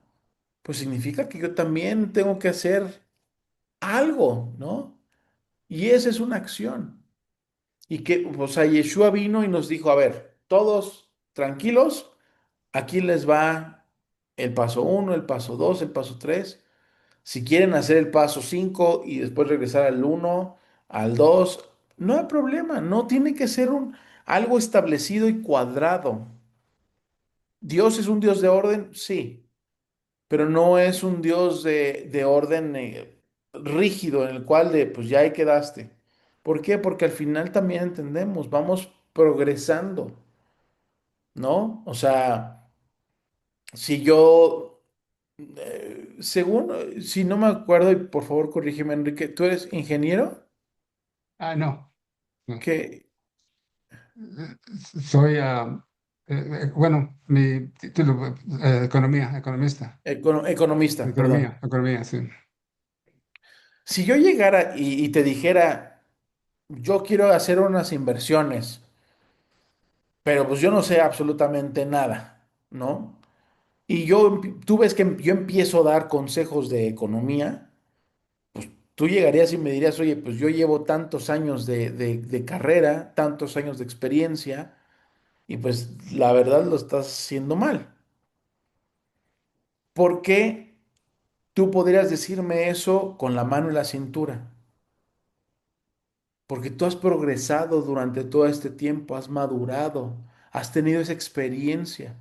pues significa que yo también tengo que hacer algo, ¿no? Y esa es una acción. Y que, o sea, Yeshua vino y nos dijo, a ver, todos tranquilos. Aquí les va el paso uno, el paso dos, el paso tres. Si quieren hacer el paso 5 y después regresar al uno, al 2, no hay problema, no tiene que ser algo establecido y cuadrado. Dios es un Dios de orden, sí, pero no es un Dios de orden rígido en el cual pues ya ahí quedaste. ¿Por qué? Porque al final también entendemos, vamos progresando, ¿no? O sea, si yo, según, si no me acuerdo, y por favor corrígeme, Enrique, ¿tú eres ingeniero? Ah, no. No. ¿Qué? Soy, bueno, mi título, economista. Economista, perdón. Economía, sí. Si yo llegara y te dijera, yo quiero hacer unas inversiones, pero pues yo no sé absolutamente nada, ¿no? Y tú ves que yo empiezo a dar consejos de economía, tú llegarías y me dirías, oye, pues yo llevo tantos años de carrera, tantos años de experiencia, y pues la verdad lo estás haciendo mal. ¿Por qué tú podrías decirme eso con la mano en la cintura? Porque tú has progresado durante todo este tiempo, has madurado, has tenido esa experiencia.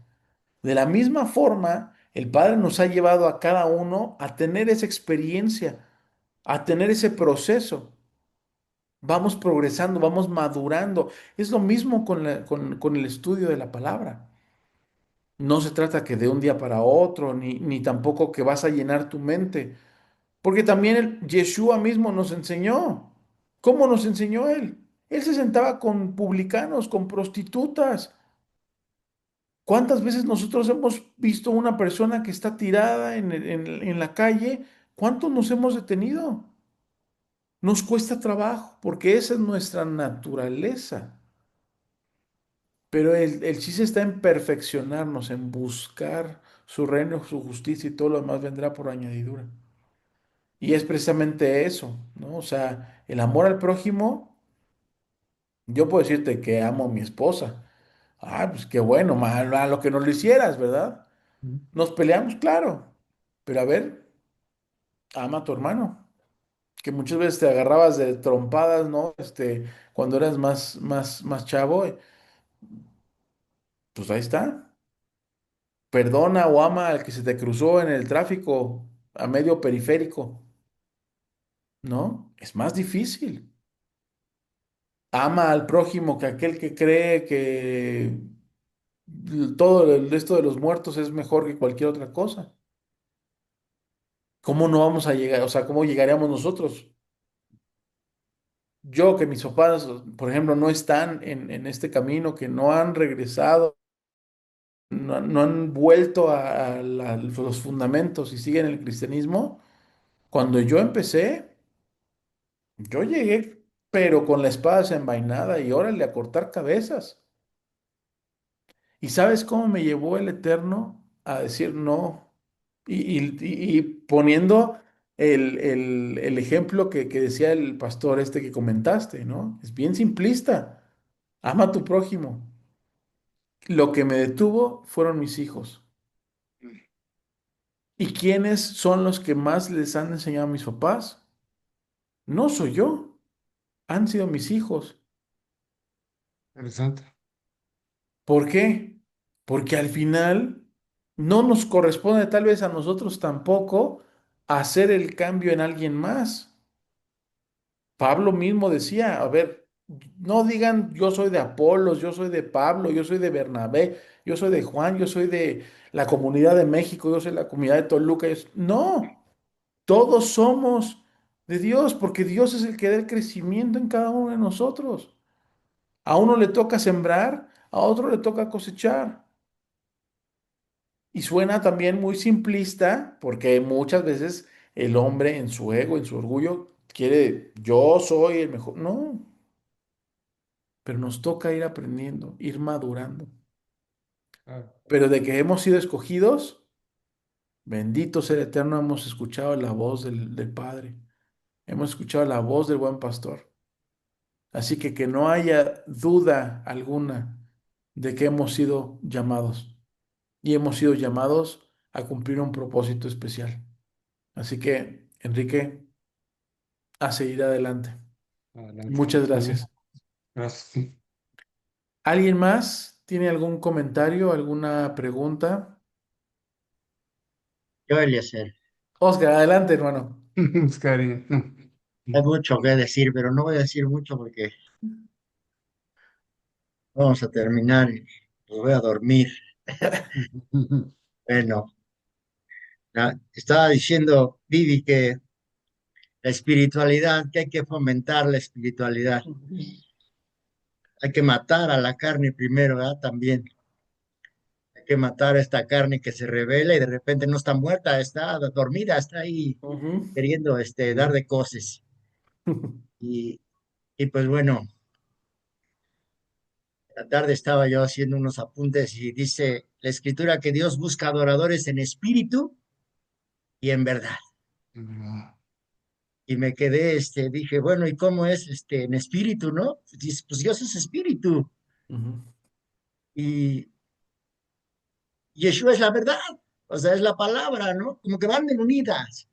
De la misma forma, el Padre nos ha llevado a cada uno a tener esa experiencia, a tener ese proceso. Vamos progresando, vamos madurando. Es lo mismo con el estudio de la palabra. No se trata que de un día para otro, ni tampoco que vas a llenar tu mente. Porque también Yeshua mismo nos enseñó. ¿Cómo nos enseñó él? Él se sentaba con publicanos, con prostitutas. ¿Cuántas veces nosotros hemos visto una persona que está tirada en la calle? ¿Cuántos nos hemos detenido? Nos cuesta trabajo porque esa es nuestra naturaleza. Pero el chiste está en perfeccionarnos, en buscar su reino, su justicia y todo lo demás vendrá por añadidura. Y es precisamente eso, ¿no? O sea, el amor al prójimo, yo puedo decirte que amo a mi esposa. Ah, pues qué bueno, a lo que no lo hicieras, ¿verdad? Nos peleamos, claro. Pero a ver, ama a tu hermano, que muchas veces te agarrabas de trompadas, ¿no? Cuando eras más chavo, pues ahí está. Perdona o ama al que se te cruzó en el tráfico a medio periférico, ¿no? Es más difícil. Ama al prójimo que aquel que cree que todo esto de los muertos es mejor que cualquier otra cosa. ¿Cómo no vamos a llegar? O sea, ¿cómo llegaríamos nosotros? Yo, que mis papás, por ejemplo, no están en este camino, que no han regresado, no han vuelto a los fundamentos y siguen el cristianismo. Cuando yo empecé, yo llegué, pero con la espada desenvainada y órale a cortar cabezas. ¿Y sabes cómo me llevó el Eterno a decir no? Y poniendo el ejemplo que decía el pastor este que comentaste, ¿no? Es bien simplista. Ama a tu prójimo. Lo que me detuvo fueron mis hijos. ¿Y quiénes son los que más les han enseñado a mis papás? No soy yo, han sido mis hijos. Interesante. ¿Por qué? Porque al final no nos corresponde tal vez a nosotros tampoco hacer el cambio en alguien más. Pablo mismo decía, a ver, no digan yo soy de Apolos, yo soy de Pablo, yo soy de Bernabé, yo soy de Juan, yo soy de la comunidad de México, yo soy de la comunidad de Toluca. No, todos somos de Dios, porque Dios es el que da el crecimiento en cada uno de nosotros. A uno le toca sembrar, a otro le toca cosechar. Y suena también muy simplista, porque muchas veces el hombre en su ego, en su orgullo, quiere, yo soy el mejor. No, pero nos toca ir aprendiendo, ir madurando. Claro. Pero de que hemos sido escogidos, bendito sea el Eterno, hemos escuchado la voz del Padre, hemos escuchado la voz del buen pastor. Así que no haya duda alguna de que hemos sido llamados y hemos sido llamados a cumplir un propósito especial. Así que, Enrique, a seguir adelante. Adelante. Muchas Muy bien. gracias. Gracias. Sí. ¿Alguien más tiene algún comentario, alguna pregunta? Yo, Eliezer, Oscar, adelante, hermano. Oscarín. hay mucho que decir, pero no voy a decir mucho porque vamos a terminar y pues voy a dormir. Bueno, estaba diciendo Vivi que la espiritualidad, que hay que fomentar la espiritualidad. Hay que matar a la carne primero, ¿verdad? También hay que matar a esta carne que se revela y de repente no está muerta, está dormida, está ahí Ujú. queriendo dar de cosas. Y, y pues bueno, la tarde estaba yo haciendo unos apuntes y dice la escritura que Dios busca adoradores en espíritu y en verdad. Y me quedé, dije, bueno, ¿y cómo es en espíritu, no? Dice, pues Dios es espíritu Ujú. y Yeshua es la verdad, o sea, es la palabra, ¿no? Como que van unidas,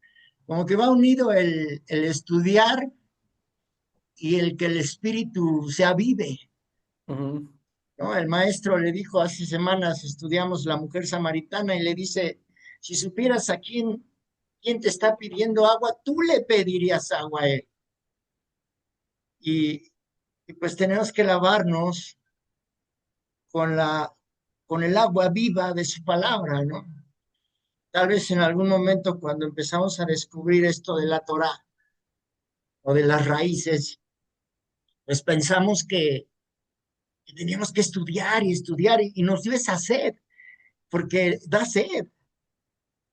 como que va unido el estudiar y el que el espíritu se avive, Ujú. ¿no? El maestro le dijo hace semanas, estudiamos la mujer samaritana y le dice, si supieras a quién te está pidiendo agua, tú le pedirías agua a él. Y, y pues tenemos que lavarnos con con el agua viva de su palabra, ¿no? Tal vez en algún momento cuando empezamos a descubrir esto de la Torá o de las raíces, pues pensamos que teníamos que estudiar y estudiar y nos dio esa sed, porque da sed.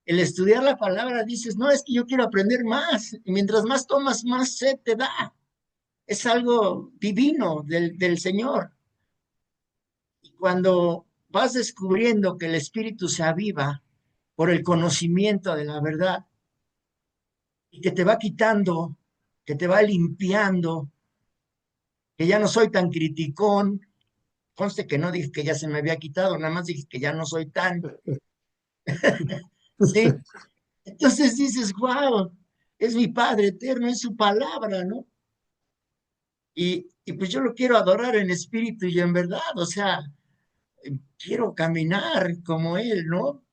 El estudiar la palabra dices, no, es que yo quiero aprender más, y mientras más tomas, más sed te da. Es algo divino del Señor. Y cuando vas descubriendo que el Espíritu se aviva por el conocimiento de la verdad y que te va quitando, que te va limpiando, que ya no soy tan criticón, conste que no dije que ya se me había quitado, nada más dije que ya no soy tan, ¿sí? Entonces dices, wow, es mi Padre eterno, es su palabra, ¿no? Y pues yo lo quiero adorar en espíritu y en verdad, o sea, quiero caminar como Él, ¿no?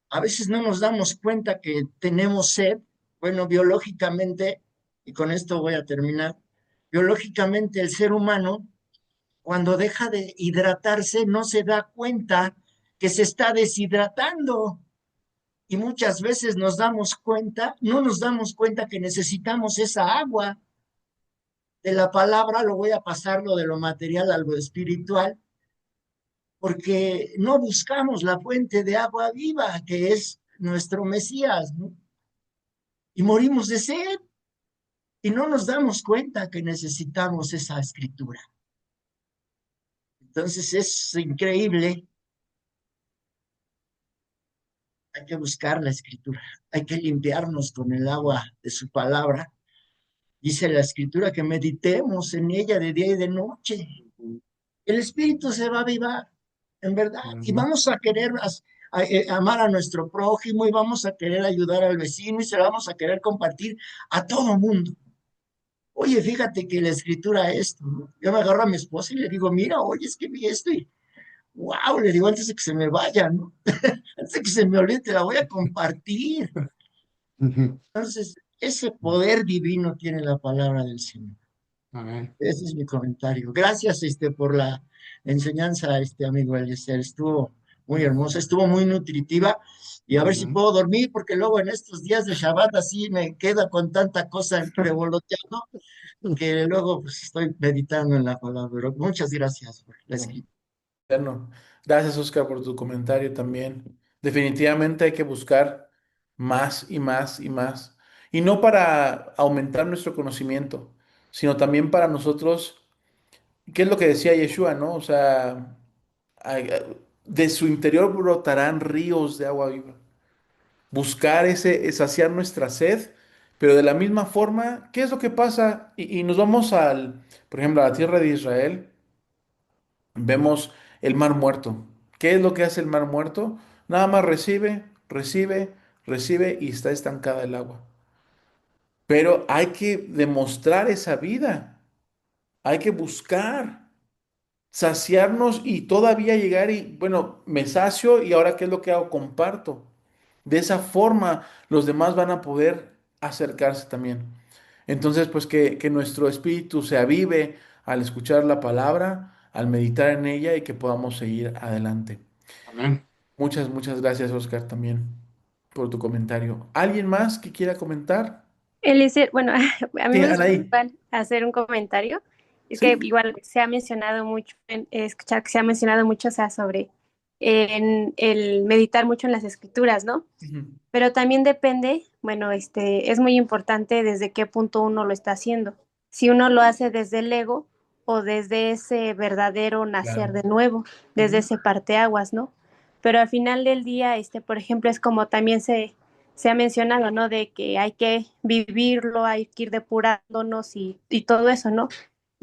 A veces no nos damos cuenta que tenemos sed, bueno, biológicamente, y con esto voy a terminar, biológicamente el ser humano, cuando deja de hidratarse, no se da cuenta que se está deshidratando. Y muchas veces nos damos cuenta, no nos damos cuenta que necesitamos esa agua de la palabra, lo voy a pasar lo de lo material a lo espiritual, porque no buscamos la fuente de agua viva, que es nuestro Mesías, ¿no? Y morimos de sed y no nos damos cuenta que necesitamos esa escritura. Entonces es increíble, hay que buscar la escritura, hay que limpiarnos con el agua de su palabra. Dice la escritura que meditemos en ella de día y de noche. El espíritu se va a avivar, en verdad, y vamos a querer amar a nuestro prójimo y vamos a querer ayudar al vecino y se lo vamos a querer compartir a todo mundo. Oye, fíjate que la escritura esto, ¿no? Yo me agarro a mi esposa y le digo, mira, oye, es que vi esto y wow, le digo antes de que se me vaya, ¿no? Antes de que se me olvide, te la voy a compartir. Entonces, ese poder divino tiene la palabra del Señor. Amén. Ese es mi comentario. Gracias, por la enseñanza, amigo Eliezer. Estuvo muy hermosa, estuvo muy nutritiva. Y a ver si puedo dormir, porque luego en estos días de Shabbat así me queda con tanta cosa revoloteando que luego pues, estoy meditando en la palabra. Pero muchas gracias por la escritura. Bueno, gracias, Oscar, por tu comentario también. Definitivamente hay que buscar más y más y más. Y no para aumentar nuestro conocimiento, sino también para nosotros, ¿qué es lo que decía Yeshua, no? O sea, de su interior brotarán ríos de agua viva. Buscar saciar nuestra sed, pero de la misma forma, ¿qué es lo que pasa? Y nos vamos por ejemplo, a la tierra de Israel. Vemos el mar muerto. ¿Qué es lo que hace el mar muerto? Nada más recibe, recibe, recibe y está estancada el agua. Pero hay que demostrar esa vida, hay que buscar, saciarnos y todavía llegar y, bueno, me sacio y ahora ¿qué es lo que hago? Comparto. De esa forma los demás van a poder acercarse también. Entonces, pues que nuestro espíritu se avive al escuchar la palabra, al meditar en ella y que podamos seguir adelante. Amén. Muchas, muchas gracias, Oscar, también por tu comentario. ¿Alguien más que quiera comentar? Eliezer, bueno, a mí Sí, me gustaría Anaí. igual hacer un comentario. Es que Sí. igual se ha mencionado mucho, escuchar que se ha mencionado mucho, o sea, sobre en el meditar mucho en las escrituras, ¿no? Ujú. Pero también depende, bueno, es muy importante desde qué punto uno lo está haciendo. Si uno lo hace desde el ego o desde ese verdadero nacer Claro. de nuevo, desde Ujú. ese parteaguas, ¿no? Pero al final del día, por ejemplo, es como también se ha mencionado, ¿no? De que hay que vivirlo, hay que ir depurándonos y todo eso, ¿no?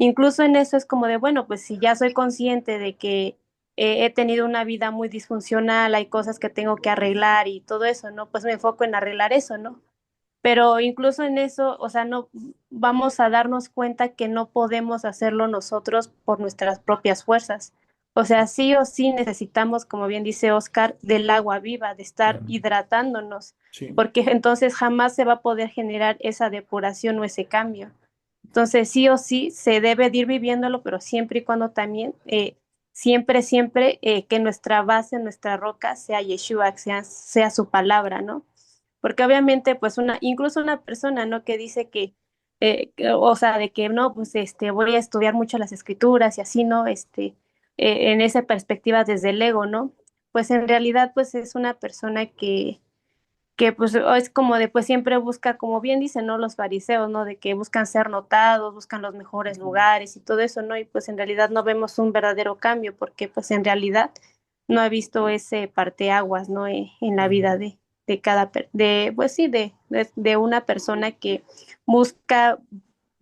Incluso en eso es como de, bueno, pues si ya soy consciente de que he tenido una vida muy disfuncional, hay cosas que tengo que arreglar y todo eso, ¿no? Pues me enfoco en arreglar eso, ¿no? Pero incluso en eso, o sea, no vamos a darnos cuenta que no podemos hacerlo nosotros por nuestras propias fuerzas. O sea, sí o sí necesitamos, como bien dice Oscar, del agua viva, de estar Claro. hidratándonos, Sí. porque entonces jamás se va a poder generar esa depuración o ese cambio. Entonces, sí o sí, se debe de ir viviéndolo, pero siempre y cuando también, siempre, que nuestra base, nuestra roca sea Yeshua, que sea su palabra, ¿no? Porque obviamente, pues incluso una persona, ¿no? Que dice o sea, de que no, pues voy a estudiar mucho las escrituras y así, ¿no? En esa perspectiva desde el ego, ¿no? Pues en realidad, pues es una persona que pues es como de, pues siempre busca, como bien dicen, ¿no? Los fariseos, ¿no? De que buscan ser notados, buscan los mejores lugares y todo eso, ¿no? Y pues en realidad no vemos un verdadero cambio, porque pues en realidad no he visto ese parteaguas, ¿no? En la vida de pues sí, de una persona que busca,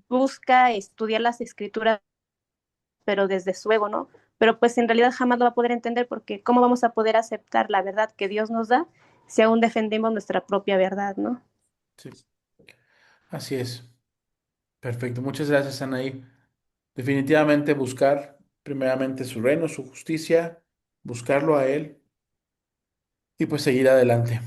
busca estudiar las escrituras, pero desde su ego, ¿no? Pero pues en realidad jamás lo va a poder entender porque ¿cómo vamos a poder aceptar la verdad que Dios nos da si aún defendemos nuestra propia verdad, ¿no? Sí. Así es. Perfecto. Muchas gracias, Anaí. Definitivamente buscar primeramente su reino, su justicia, buscarlo a Él y pues seguir adelante.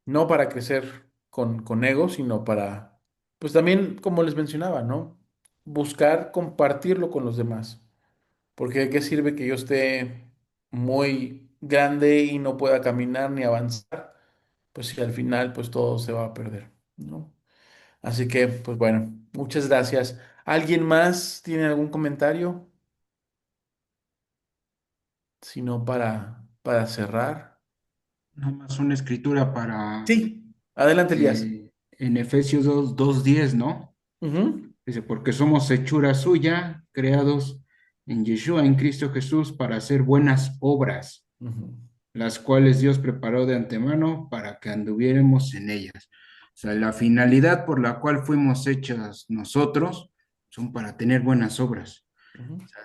No para crecer con ego, sino para, pues también, como les mencionaba, ¿no? Buscar compartirlo con los demás. Porque ¿de qué sirve que yo esté muy grande y no pueda caminar ni avanzar? Pues si al final, pues todo se va a perder, ¿no? Así que, pues bueno, muchas gracias. ¿Alguien más tiene algún comentario? Si no, para cerrar. Nomás una escritura para Sí, adelante, Elías. en Efesios 2:10, ¿no? Ujú, Dice, porque somos hechura suya, creados en Yeshua, en Cristo Jesús, para hacer buenas obras, ujú, las cuales Dios preparó de antemano para que anduviéramos en ellas. O sea, la finalidad por la cual fuimos hechas nosotros son para tener buenas obras. ujú, O sea,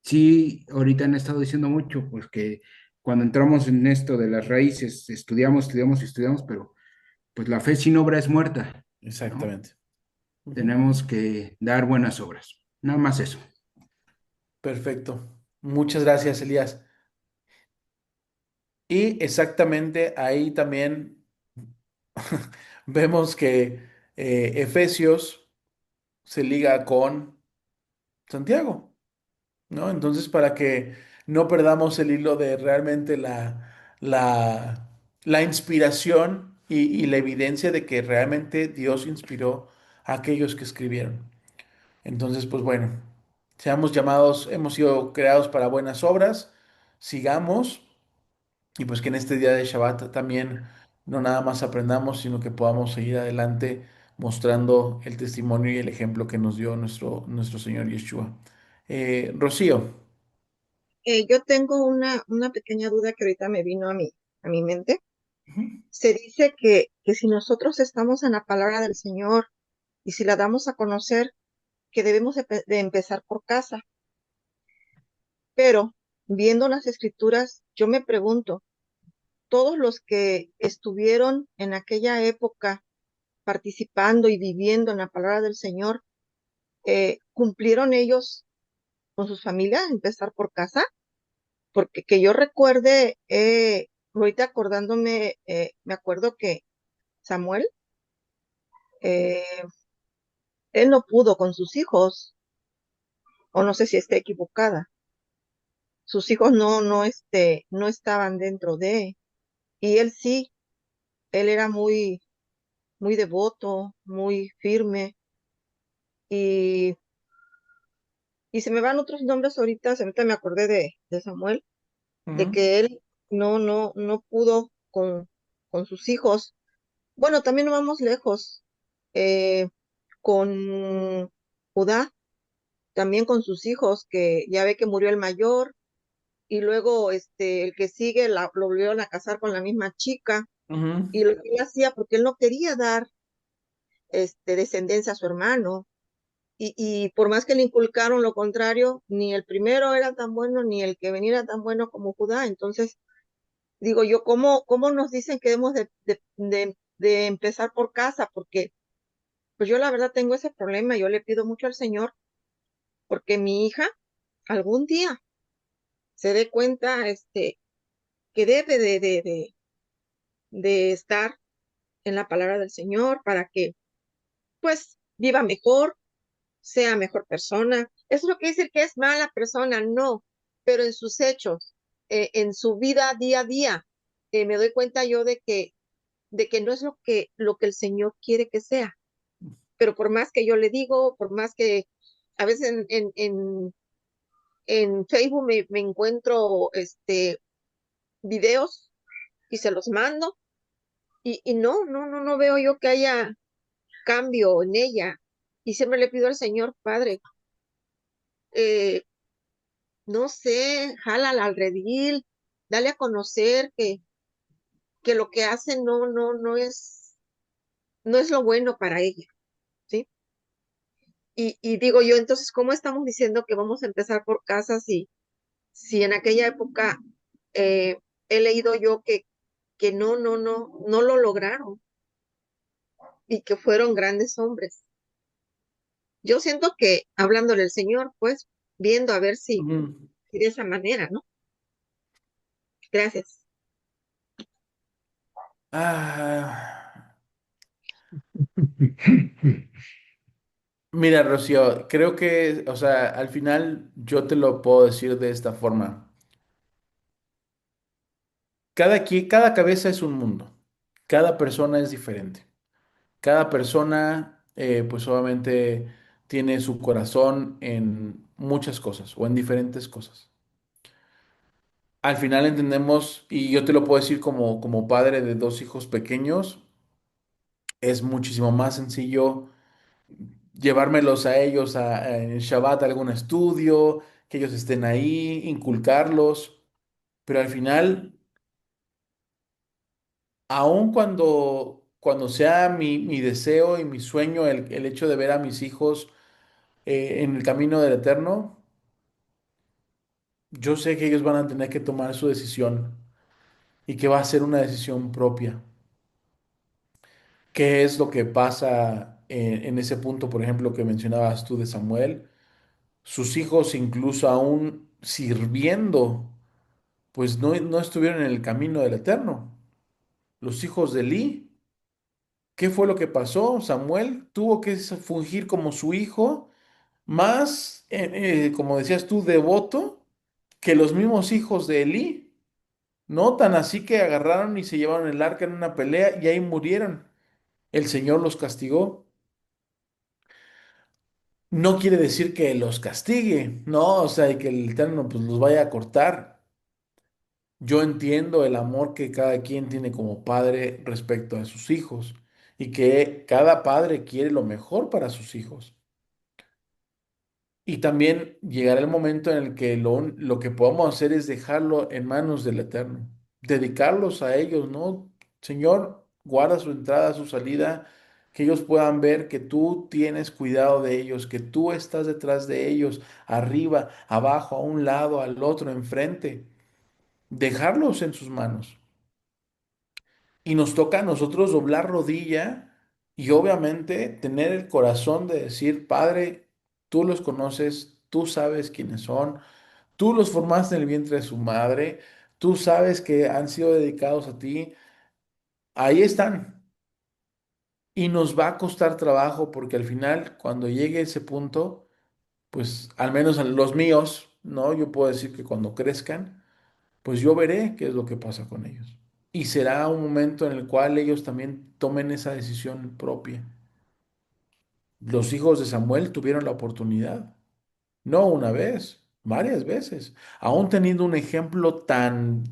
sí, ahorita han estado diciendo mucho, pues que cuando entramos en esto de las raíces, estudiamos y estudiamos, pero pues la fe sin obra es muerta, ¿no? exactamente. Ujú. Tenemos que dar buenas obras. Nada más eso. Perfecto. Muchas gracias, Elías. Y exactamente ahí también vemos que Efesios se liga con Santiago, ¿no? Entonces, para que no perdamos el hilo de realmente la inspiración y la evidencia de que realmente Dios inspiró a aquellos que escribieron. Entonces, pues bueno, seamos llamados, hemos sido creados para buenas obras, sigamos y pues que en este día de Shabbat también no nada más aprendamos, sino que podamos seguir adelante mostrando el testimonio y el ejemplo que nos dio nuestro Señor Yeshua. Rocío. Yo tengo una pequeña duda que ahorita me vino a mi mente. Ujú, Se dice que si nosotros estamos en la palabra del Señor y si la damos a conocer, que debemos de empezar por casa. Pero viendo las escrituras, yo me pregunto, todos los que estuvieron en aquella época participando y viviendo en la palabra del Señor, cumplieron ellos con sus familias, empezar por casa, porque que yo recuerde, ahorita acordándome, me acuerdo que Samuel, eh, él no pudo con sus hijos, o no sé si esté equivocada. Sus hijos no estaban dentro y él sí, él era muy, muy devoto, muy firme, y, y se me van otros nombres ahorita me acordé de Samuel, de Ujú, que él no pudo con sus hijos. Bueno, también no vamos lejos, eh, con Judá, también con sus hijos, que ya ve que murió el mayor, y luego el que sigue lo volvieron a casar con la misma chica, ujú, y lo que él hacía, porque él no quería dar descendencia a su hermano, y por más que le inculcaron lo contrario, ni el primero era tan bueno, ni el que venía era tan bueno como Judá. Entonces, digo yo, ¿cómo nos dicen que debemos de empezar por casa? Porque pues yo la verdad tengo ese problema, yo le pido mucho al Señor, porque mi hija algún día se dé cuenta, que debe de estar en la palabra del Señor para que pues viva mejor, sea mejor persona. Eso no quiere decir que es mala persona, no, pero en sus hechos, en su vida día a día, me doy cuenta yo de que no es lo que el Señor quiere que sea. Pero por más que yo le digo, por más que a veces en Facebook me encuentro videos y se los mando, y no veo yo que haya cambio en ella. Y siempre le pido al Señor, Padre, eh, no sé, jálala al redil, dale a conocer que lo que hace no es lo bueno para ella, ¿sí? Y digo yo, entonces, ¿cómo estamos diciendo que vamos a empezar por casa si en aquella época eh, he leído yo que no lo lograron y que fueron grandes hombres? Yo siento que hablándole al Señor, pues, viendo a ver ujú. si de esa manera, ¿no? Gracias. Ah, mira, Rocío, creo que, o sea, al final yo te lo puedo decir de esta forma. Cada cabeza es un mundo. Cada persona es diferente. Cada persona, pues obviamente, tiene su corazón en muchas cosas o en diferentes cosas. Al final entendemos, y yo te lo puedo decir como padre de dos hijos pequeños, es muchísimo más sencillo llevármelos a ellos en Shabbat a algún estudio, que ellos estén ahí, inculcarlos, pero al final, aun cuando sea mi deseo y mi sueño el hecho de ver a mis hijos en el camino del eterno, yo sé que ellos van a tener que tomar su decisión y que va a ser una decisión propia. ¿Qué es lo que pasa en ese punto, por ejemplo, que mencionabas tú de Samuel? Sus hijos, incluso aún sirviendo, pues no estuvieron en el camino del Eterno. Los hijos de Elí, ¿qué fue lo que pasó? Samuel tuvo que fungir como su hijo, más, como decías tú, devoto que los mismos hijos de Elí. No tan así que agarraron y se llevaron el arca en una pelea y ahí murieron. El Señor los castigó. No quiere decir que los castigue, no, o sea, y que el Eterno pues los vaya a cortar. Yo entiendo el amor que cada quien tiene como padre respecto a sus hijos y que cada padre quiere lo mejor para sus hijos. Y también llegará el momento en el que lo que podamos hacer es dejarlo en manos del Eterno, dedicarlos a ellos, ¿no? Señor, guarda su entrada, su salida, que ellos puedan ver que tú tienes cuidado de ellos, que tú estás detrás de ellos, arriba, abajo, a un lado, al otro, enfrente. Dejarlos en sus manos. Y nos toca a nosotros doblar rodilla y obviamente tener el corazón de decir, Padre, tú los conoces, tú sabes quiénes son, tú los formaste en el vientre de su madre, tú sabes que han sido dedicados a ti, ahí están. Y nos va a costar trabajo porque al final, cuando llegue ese punto, pues al menos a los míos, ¿no? Yo puedo decir que cuando crezcan, pues yo veré qué es lo que pasa con ellos. Y será un momento en el cual ellos también tomen esa decisión propia. Los hijos de Samuel tuvieron la oportunidad, no una vez, varias veces, aún teniendo un ejemplo tan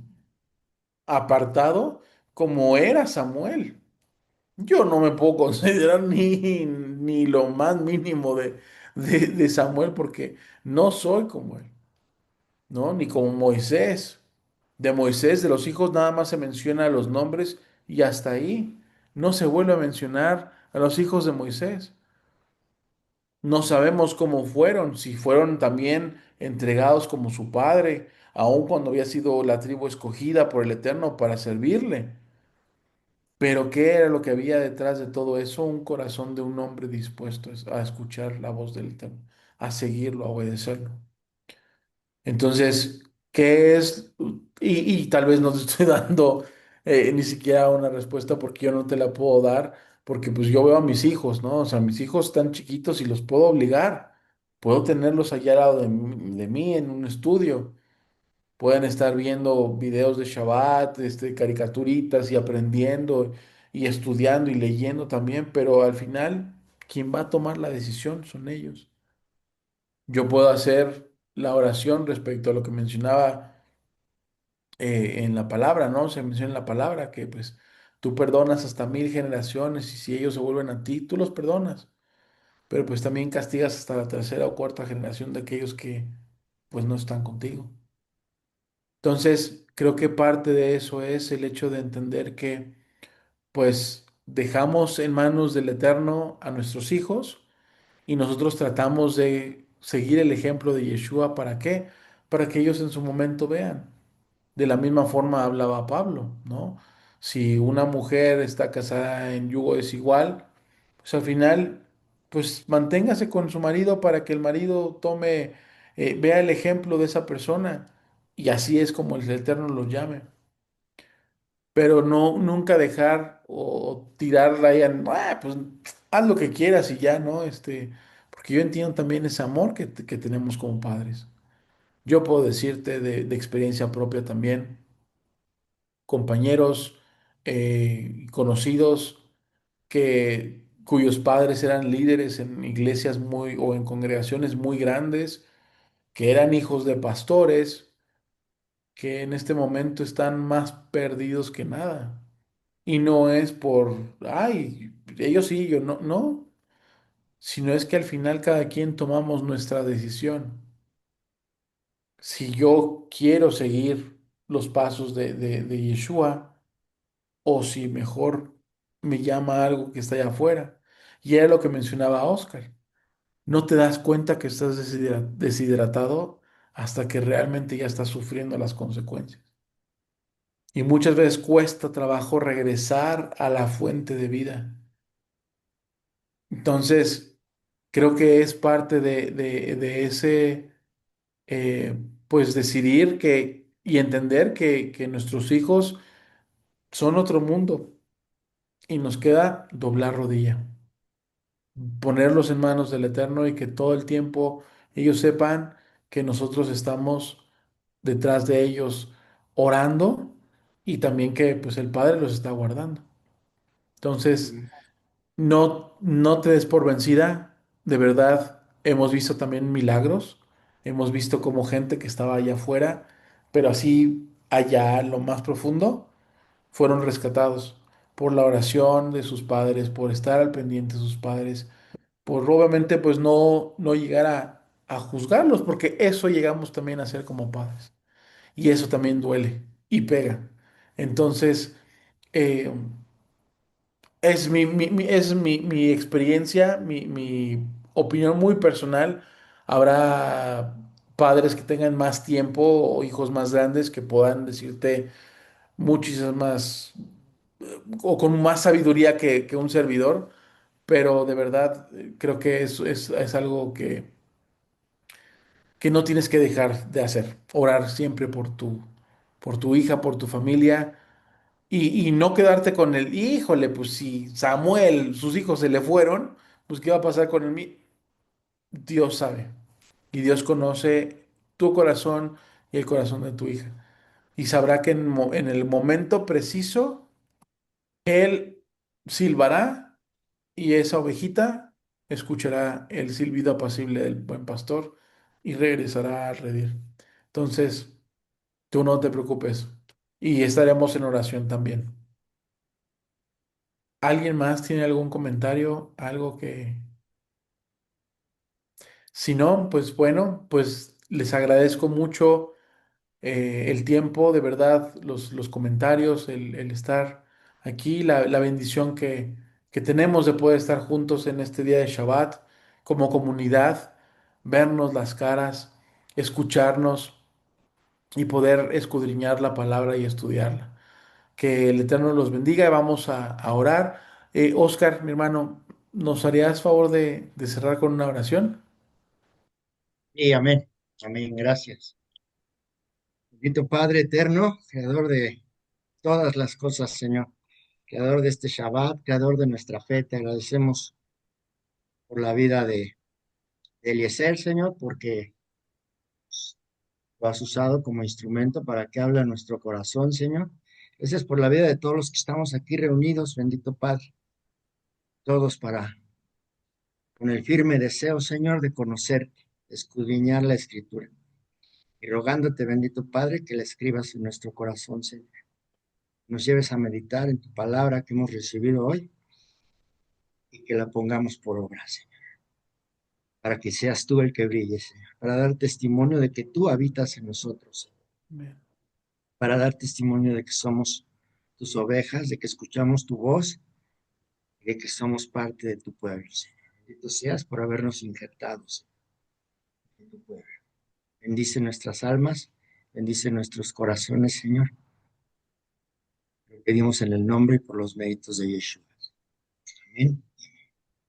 apartado como era Samuel. Yo no me puedo considerar ni lo más mínimo de Samuel porque no soy como él, ¿no? Ni como Moisés. De Moisés, de los hijos, nada más se menciona los nombres y hasta ahí. No se vuelve a mencionar a los hijos de Moisés. No sabemos cómo fueron, si fueron también entregados como su padre, aun cuando había sido la tribu escogida por el Eterno para servirle. Pero ¿qué era lo que había detrás de todo eso? Un corazón de un hombre dispuesto a escuchar la voz del Eterno, a seguirlo, a obedecerlo. Entonces, ¿qué es? Y tal vez no te estoy dando ni siquiera una respuesta porque yo no te la puedo dar, porque pues yo veo a mis hijos, ¿no? O sea, mis hijos están chiquitos y los puedo obligar. Puedo tenerlos allá al lado de mí en un estudio. Pueden estar viendo videos de Shabbat, caricaturitas y aprendiendo y estudiando y leyendo también, pero al final, quien va a tomar la decisión son ellos. Yo puedo hacer la oración respecto a lo que mencionaba en la palabra, ¿no? Se menciona en la palabra que pues tú perdonas hasta 1000 generaciones y si ellos se vuelven a ti, tú los perdonas, pero pues también castigas hasta la tercera o cuarta generación de aquellos que pues no están contigo. Entonces, creo que parte de eso es el hecho de entender que pues dejamos en manos del Eterno a nuestros hijos y nosotros tratamos de seguir el ejemplo de Yeshua. ¿Para qué? Para que ellos en su momento vean. De la misma forma hablaba Pablo, ¿no? Si una mujer está casada en yugo desigual, pues al final, pues manténgase con su marido para que el marido tome, vea el ejemplo de esa persona y así es como el Eterno los llame. Pero no, nunca dejar o tirar raya, "Ah, pues haz lo que quieras y ya, ¿no? Porque yo entiendo también ese amor que tenemos como padres. Yo puedo decirte de experiencia propia también, compañeros conocidos cuyos padres eran líderes en iglesias muy o en congregaciones muy grandes, que eran hijos de pastores, que en este momento están más perdidos que nada. Y no es por, ay, ellos sí, yo no, no, sino es que al final cada quien tomamos nuestra decisión. Si yo quiero seguir los pasos de Yeshua o si mejor me llama algo que está allá afuera. Y era lo que mencionaba Oscar. No te das cuenta que estás deshidratado hasta que realmente ya estás sufriendo las consecuencias. Y muchas veces cuesta trabajo regresar a la fuente de vida. Entonces, creo que es parte de ese, pues decidir que y entender que nuestros hijos son otro mundo y nos queda doblar rodilla, ponerlos en manos del Eterno y que todo el tiempo ellos sepan que nosotros estamos detrás de ellos orando y también que pues el Padre los está guardando. Entonces, Mm. no te des por vencida, de verdad hemos visto también milagros, hemos visto como gente que estaba allá afuera, pero así allá en lo más profundo, fueron rescatados por la oración de sus padres, por estar al pendiente de sus padres, por obviamente pues no llegar a juzgarlos, porque eso llegamos también a hacer como padres. Y eso también duele y pega. Entonces, eh, es mi experiencia, mi opinión muy personal. Habrá padres que tengan más tiempo o hijos más grandes que puedan decirte muchísimas más o con más sabiduría que un servidor, pero de verdad creo que es algo que no tienes que dejar de hacer. Orar siempre por tu hija, por tu familia y no quedarte con el, híjole, pues si Samuel, sus hijos se le fueron, pues ¿qué va a pasar con el mío? Dios sabe y Dios conoce tu corazón y el corazón de tu hija. Y sabrá que en el momento preciso, Él silbará y esa ovejita escuchará el silbido apacible del buen pastor y regresará al redil. Entonces, tú no te preocupes y estaremos en oración también. ¿Alguien más tiene algún comentario? Algo que... Si no, pues bueno, pues les agradezco mucho el tiempo, de verdad, los comentarios, el estar aquí, la bendición que tenemos de poder estar juntos en este día de Shabbat como comunidad, vernos las caras, escucharnos y poder escudriñar la palabra y estudiarla. Que el Eterno los bendiga y vamos a orar. Oscar, mi hermano, ¿nos harías favor de cerrar con una oración? Y amén. Amén. Gracias. Bendito Padre eterno, creador de todas las cosas, Señor. Creador de este Shabbat, creador de nuestra fe. Te agradecemos por la vida de Eliezer, Señor, porque lo has usado como instrumento para que hable a nuestro corazón, Señor. Gracias por la vida de todos los que estamos aquí reunidos, bendito Padre. Todos con el firme deseo, Señor, de conocerte, de escudriñar la Escritura. Y rogándote, bendito Padre, que la escribas en nuestro corazón, Señor. Nos lleves a meditar en tu palabra que hemos recibido hoy y que la pongamos por obra, Señor, para que seas tú el que brille, Señor, para dar testimonio de que tú habitas en nosotros, Señor, Amén. para dar testimonio de que somos tus ovejas, de que escuchamos tu voz y de que somos parte de tu pueblo, Señor. Bendito seas por habernos injertado, Señor, en tu pueblo. Bendice nuestras almas, bendice nuestros corazones, Señor. Lo pedimos en el nombre y por los méritos de Yeshua. Amén.